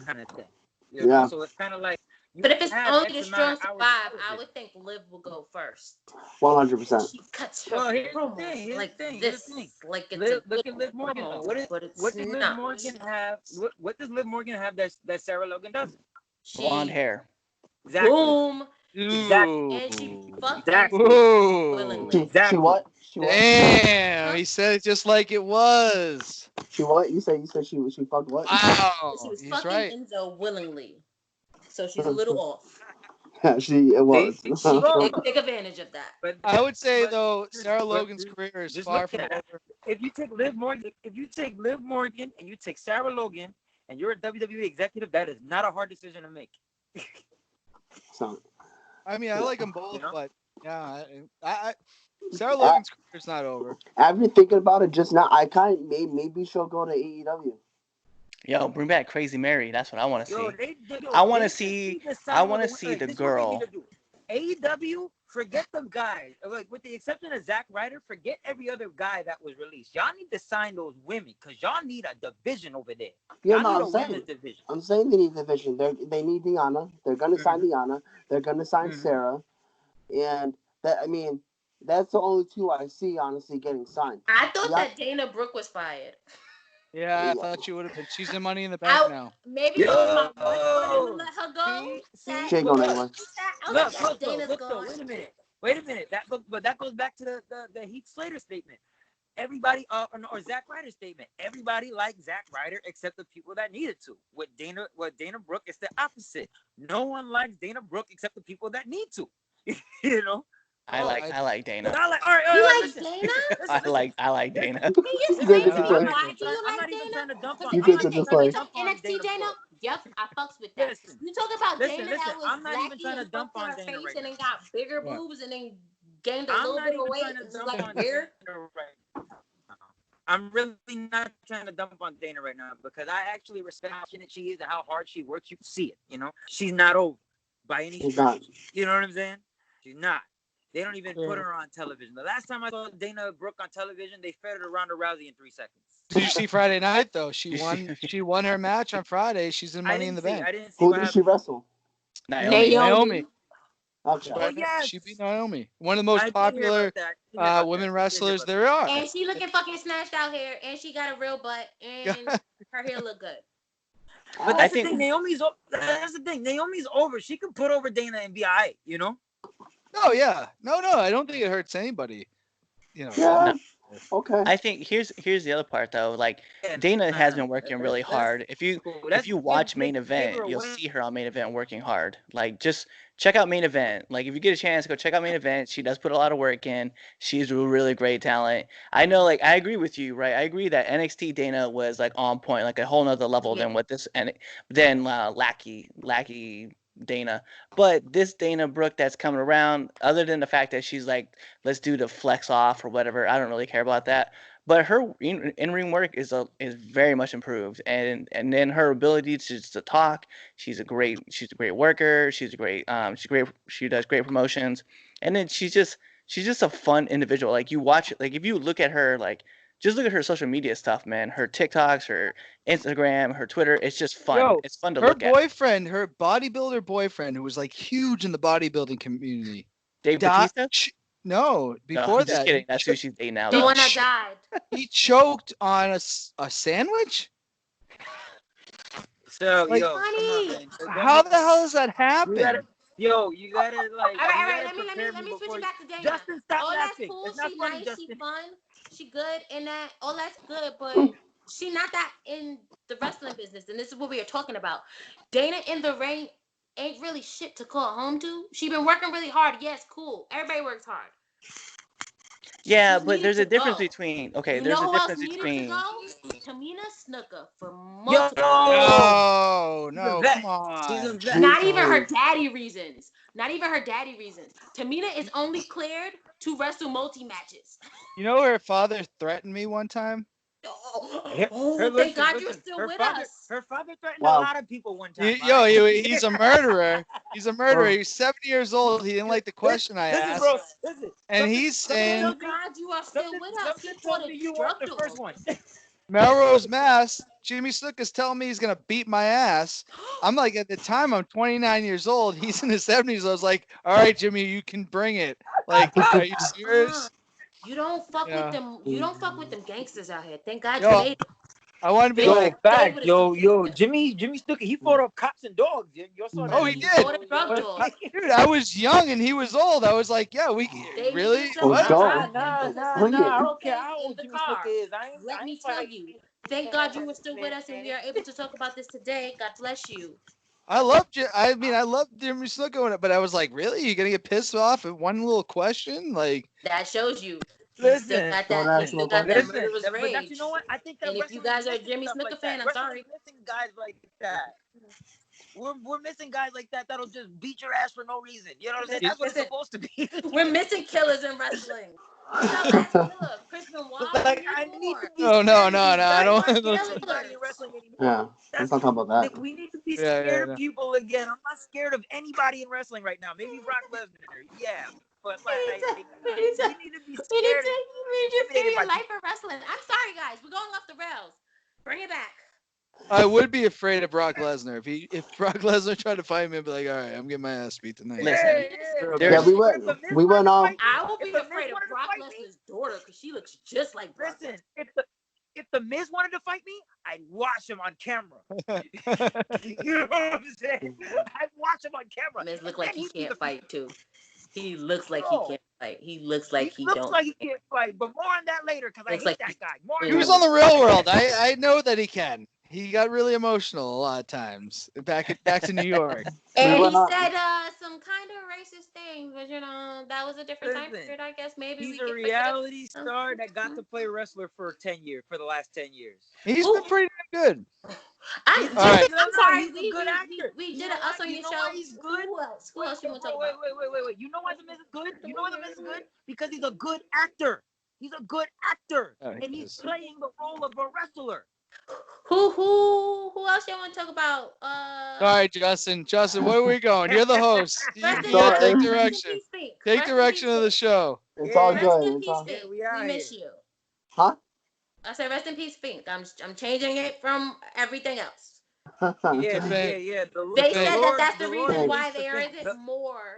kind of thing. You know? Yeah. So it's kind of like. But if it's have only X the amount strong of hours of survive, I television. would think Liv will go first. 100%. She cuts her Well, here's the promos thing. Here's like the thing. this, Here's the thing. like it's Liv, a look good at Liv Morgan. promo, Though. but it's What does Liv not. Morgan have? What does Liv Morgan have that Sarah Logan doesn't? Blonde hair. Exactly. Boom. Exactly. And she fucking Exactly. willingly. She Exactly. what? She what? Damn, he said it just like it was. She what? You said she fucked what? Wow, She was he's fucking right. Enzo willingly. So she's a little off. Yeah, it was. She take advantage of that. But I would say but though, Sarah but Logan's career is just far look from at it. over. If you take Liv Morgan and you take Sarah Logan and you're a WWE executive, that is not a hard decision to make. So, I mean, I like them both, You know? but yeah, Sarah Logan's career is not over. after thinking about it just now, I kind of maybe she'll go to AEW. Yo, bring back Crazy Mary. That's what I want to see. Yo, I want to they see. need to sign I all want to the- see like, the this is what they need girl. to do. AEW, forget the guys. Like with the exception of Zack Ryder, forget every other guy that was released. Y'all need to sign those women because y'all need a division over there. Yeah, Y'all no, need I'm a saying. women's division. I'm saying they need division. They need Deanna. They're gonna sign Deanna. They're gonna sign Sarah, and that's the only two I see honestly getting signed. I thought that Dana Brooke was fired. Yeah, I thought she would have been. She's in Money in the Bank now. Maybe it was my boy wanted to let her go. See, She ain't going anywhere. look, Dana's look, gone. Wait a minute. That goes back to the Heath Slater statement. Everybody, or Zack Ryder statement. Everybody liked Zack Ryder except the people that needed to. With Dana Brooke, it's the opposite. No one likes Dana Brooke except the people that need to. You know. I like Dana. All right, You like listen. Dana? I like Dana. Can you You explain get to to me play. why do you I'm like not even trying Dana? to dump on. You Because get to just play. NXT Dana? Yep, I fucks with that. Listen, You talk about listen, Dana listen, that was I'm not even blacky trying to and dump fucked on her Dana face right and then now. got bigger What? boobs and then gained a I'm little not bit of even weight trying to and was dump like on weird. Dana right now. I'm really not trying to dump on Dana right now because I actually respect how passionate she is and how hard she works. You can see it, you know. She's not over by any She's not. stretch. You know what I'm saying? She's not. They don't even put her on television. The last time I saw Dana Brooke on television, they fed her Ronda Rousey in 3 seconds. Did you see Friday night though? She won. She won her match on Friday. She's in Money in the Bank. I didn't see Who what did she happened. wrestle? Naomi. Okay. Oh yes, She beat Naomi. One of the most I did hear popular about that. I did hear about women that. wrestlers there are. And she looking fucking snatched out here, and she got a real butt, and her hair look good. But that's the thing. That's the thing. Naomi's over. She can put over Dana and be alright. You know. Oh yeah. No. I don't think it hurts anybody. You know. Yeah. No. Okay. I think here's the other part though. Like Dana has been working really hard. If you watch Main Event, you'll see her on Main Event working hard. Like just check out Main Event. Like if you get a chance, go check out Main Event. She does put a lot of work in. She's a really great talent. I know. Like I agree with you, right? I agree that NXT Dana was like on point, like a whole nother level than what this and then Lackey Dana. But this Dana Brooke that's coming around, other than the fact that she's like, let's do the flex off or whatever, I don't really care about that. But her in-ring work is very much improved, and then her ability to talk, she's a great worker. She's great. She does great promotions, and then she's just a fun individual. Like you watch, like if you look at her, like just look at her social media stuff, man. Her TikToks, her Instagram, her Twitter. It's just fun. Yo, it's fun to her look at. boyfriend, her bodybuilder boyfriend, who was like huge in the bodybuilding community. Dave Bautista? No, before that. Just kidding. That's who she's dating now. The one that died. He choked on a sandwich? So, like, yo, come on, man. How the hell does that happen? You gotta like. All right. Let me switch it back to Dana. Justin, stop all laughing. That's cool. It's not She funny, nice. Justin. She fun. She good, and that all that's good. But she not that in the wrestling business. And this is what we are talking about. Dana in the ring ain't really shit to call home to. She been working really hard. Yes, cool. Everybody works hard. Yeah, but there's a difference between There's a difference between Tamina Snuka for multiple. No, come on. Not even her daddy reasons. Tamina is only cleared to wrestle multi-matches. You know her father threatened me one time? Thank God you're still with us. Her father threatened a lot of people one time. He's a murderer. He's 70 years old. He didn't like the question I asked. Listen. And he's saying, thank God you are still with us. He fought a you weren't the first one. Melrose, Mass. Jimmy Snuka is telling me he's gonna beat my ass. I'm like, at the time, I'm 29 years old. He's in his 70s. I was like, all right, Jimmy, you can bring it. Like, are you serious? You don't fuck with them. You don't fuck with them gangsters out here. Thank God you made it. I want to be like, back. Jimmy Snuka, he fought up cops and dogs. He did. Dude, I was young and he was old. I was like, yeah, we really. Nah. I don't care how old Jimmy Snuka is. Let me tell you. Thank God you were still with us and we are able to talk about this today. God bless you. I loved Jimmy Snuka, but I was like, really? You're gonna get pissed off at one little question? Like that shows you. Listen, got that murderous rage. But you know what? I think that and if you guys are a Jimmy Snuka fan, I'm sorry. We're missing guys like that. We're missing guys like that that'll just beat your ass for no reason. You know what I'm saying? That's what it's supposed to be. We're missing killers in wrestling. Chris Benoit. Like, I need to be no. I don't. Yeah, let's not talk about that. Like, we need to be scared of people again. I'm not scared of anybody in wrestling right now. Maybe Brock Lesnar. Yeah. But like, we need to be scared. We just give your life for wrestling. I'm sorry, guys. We're going off the rails. Bring it back. I would be afraid of Brock Lesnar if Brock Lesnar tried to fight me. I'd be like, all right, I'm getting my ass beat tonight. We went off. I will be afraid of Brock Lesnar's daughter because she looks just like Brock. Listen, if the Miz wanted to fight me, I'd watch him on camera. You know what I'm saying? I'd watch him on camera. Miz look like he can't fight too. He looks like he can't fight. He looks like he don't. Looks like he can't fight, but more on that later because I hate that guy. He was on the Real World. I know that he can. He got really emotional a lot of times. Back to New York. And he said some kind of racist things, but that was a different time period, I guess. Maybe he's a reality star that got to play wrestler for the last 10 years. He's been pretty good. I'm sorry. He's a good actor. We did an Us on Your Show. He's good. Who else you want to talk about? Wait. You know why the Miz is good? You know why the Miz is good? Because he's a good actor. He's a good actor, and he's playing the role of a wrestler. Who else y'all want to talk about? Sorry, Justin. Justin, where are we going? You're the host. Rest in You gotta take Sorry. Rest in direction. peace, Fink. Take Rest in direction peace, of the Fink. show. It's Yeah. all Rest good. in It's peace, all. Fink. we out We miss here. you. Huh? I said rest in peace, Fink. I'm changing it from everything else. Yeah, Fink. yeah. They The said Fink. that Lord, that's the the Lord reason Thanks. why released the there thing. isn't more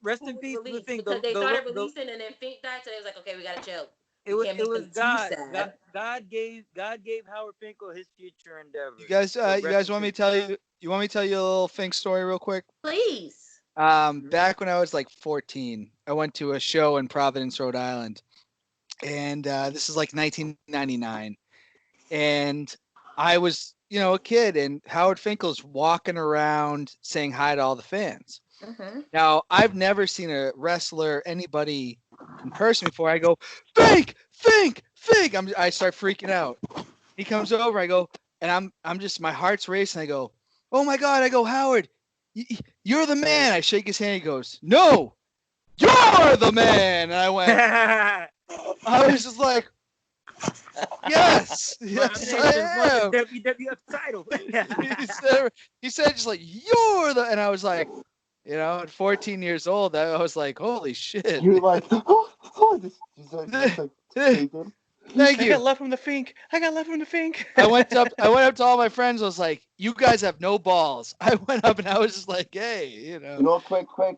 Rest in who was peace, the released thing. because they started releasing and then Fink died, so they was like, okay, we gotta chill. We can't it make was them too God. sad. God gave Howard Finkel his future endeavors. You guys, So you rest guys in want me peace. to tell you? You want me to tell you a little Fink story real quick? Please. Back when I was like 14, I went to a show in Providence, Rhode Island, and this is like 1999, and I was, a kid, and Howard Finkel's walking around saying hi to all the fans. Mm-hmm. Now, I've never seen a wrestler, anybody in person before. I go, Fink, Fink, Fink. I start freaking out. He comes over. I go, and I'm just, my heart's racing. I go, oh my God. I go, Howard, you're the man. I shake his hand. He goes, no, you're the man. And I went, I was just like, yes, My yes, man just won the I am. WWF title. He said just like, you're the, and I was like, at 14 years old, I was like, holy shit. You're like, just like shaking. Thank I got you. love from the Fink. I got love from the Fink. I went up to all my friends. I was like, you guys have no balls. I went up and I was just like, hey, Quick, throwing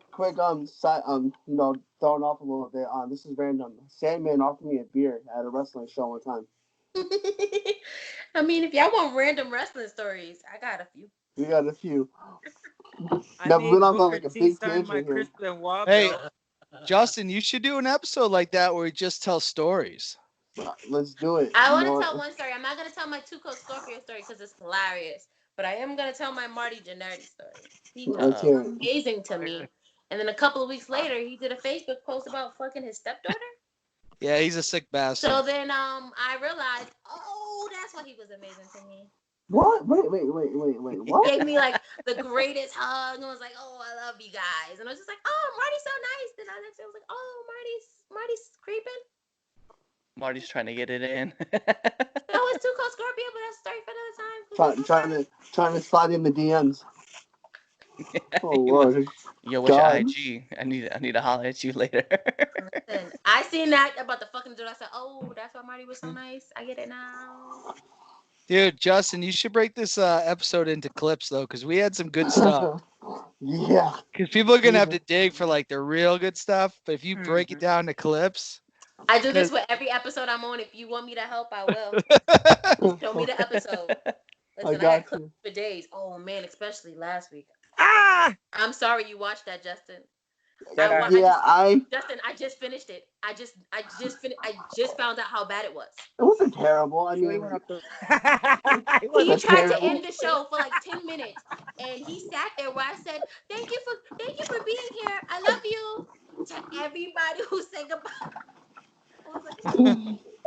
off a little bit. This is random. Sandman offered me a beer at a wrestling show one time. I mean, if y'all want random wrestling stories, I got a few. We got a few. I Now, made we're not going Booker like a T big sign my tangent here. Chris Benoit Hey, belt. Justin, you should do an episode like that where we just tell stories. Let's do it. I want to tell one story. I'm not going to tell my Two Coat Scorpio story because it's hilarious. But I am going to tell my Marty Jannetty story. He was amazing to me. And then a couple of weeks later, he did a Facebook post about fucking his stepdaughter. Yeah, he's a sick bastard. So then I realized, oh, that's why he was amazing to me. What? Wait. What? He gave me like the greatest hug and was like, oh, I love you guys. And I was just like, oh, Marty's so nice. Then I was like, oh, Marty's creeping. Marty's trying to get it in. No, it's Too Cold Scorpio, but that's story for another time. Trying to slide in the DMs. Oh Lord. Yo, what's your IG? I need to holler at you later. Listen, I seen that about the fucking dude. I said, oh, that's why Marty was so nice. I get it now. Dude, Justin, you should break this episode into clips though, because we had some good stuff. Yeah. Because people are gonna have to dig for like the real good stuff, but if you break it down to clips. I do this with every episode I'm on. If you want me to help, I will. Show me the episode. Listen, I had clips for days. Oh man, especially last week. I'm sorry you watched that, Justin. Justin, I just finished it. I just found out how bad it was. It wasn't terrible. I mean, he tried to end the show for like 10 minutes, and he sat there where I said, "Thank you for being here. I love you." To everybody who said goodbye,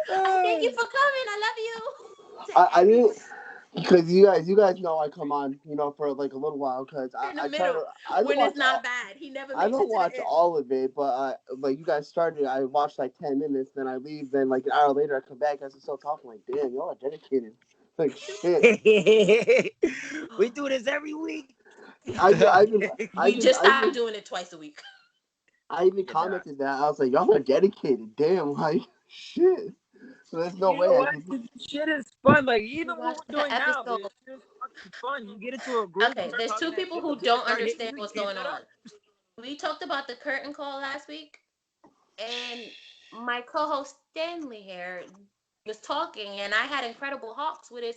thank you for coming. I love you. I didn't. Because you guys know I come on, for like a little while. Because I try to. When it's not bad, he never. I don't watch all of it, but like you guys started, I watched like 10 minutes, then I leave, then like an hour later I come back, I still talking like, damn, y'all are dedicated. Like shit. We do this every week. We just stopped doing it twice a week. I even commented that I was like, y'all are dedicated. Damn, like shit. So there's no way. Shit is fun. Like even what we're doing now, it's just fucking fun. You get into a group. Okay, there's two people who don't understand what's going on. We talked about the curtain call last week, and my co-host Stanley here was talking, and I had Incredible Hawks with his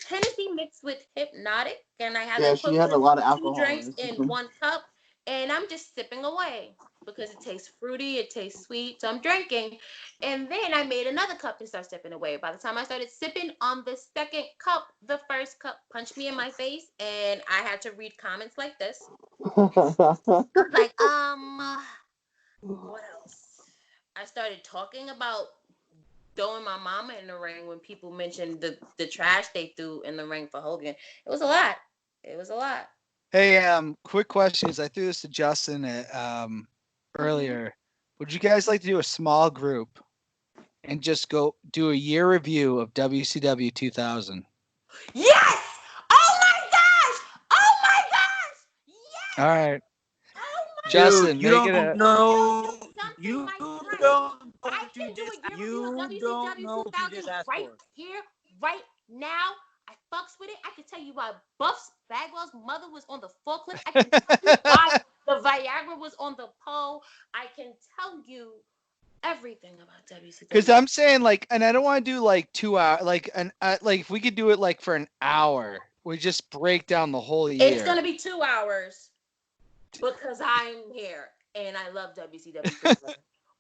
Hennessy mixed with Hypnotic, and I had she had a lot of alcohol 2 drinks in 1 cup, and I'm just sipping away because it tastes fruity, it tastes sweet, so I'm drinking, and then I made another cup and started sipping away. By the time I started sipping on the second cup, the first cup punched me in my face, and I had to read comments like this. Like, what else? I started talking about throwing my mama in the ring when people mentioned the trash they threw in the ring for Hogan. It was a lot. Hey, quick questions. I threw this to Justin earlier. Would you guys like to do a small group and just go do a year review of WCW 2000? Yes! Oh my gosh! Oh my gosh! All Yes! right, Oh my Dude, Justin, gosh! you make it don't a. I can tell you know. something, You my friend. don't know I what you can do a just. year review of You don't WCW know what you just 2000 asked right for. here, right now. I fucks with it. I can tell you why Buffs Bagwell's mother was on the forklift. I can tell you why the Viagra was on the pole. I can tell you everything about Because WCW. I'm saying like, and I don't want to do like 2 hour, like if we could do it like for an hour, we just break down the whole It's year. gonna be 2 hours because I'm here and I love WCW.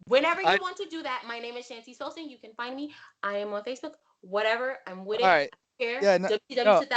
Whenever I you want to do that, my name is Shanti Solson. You can find me. I am on Facebook. Whatever. I'm with all it. right. Here, Yeah. No. WCW No. 2000.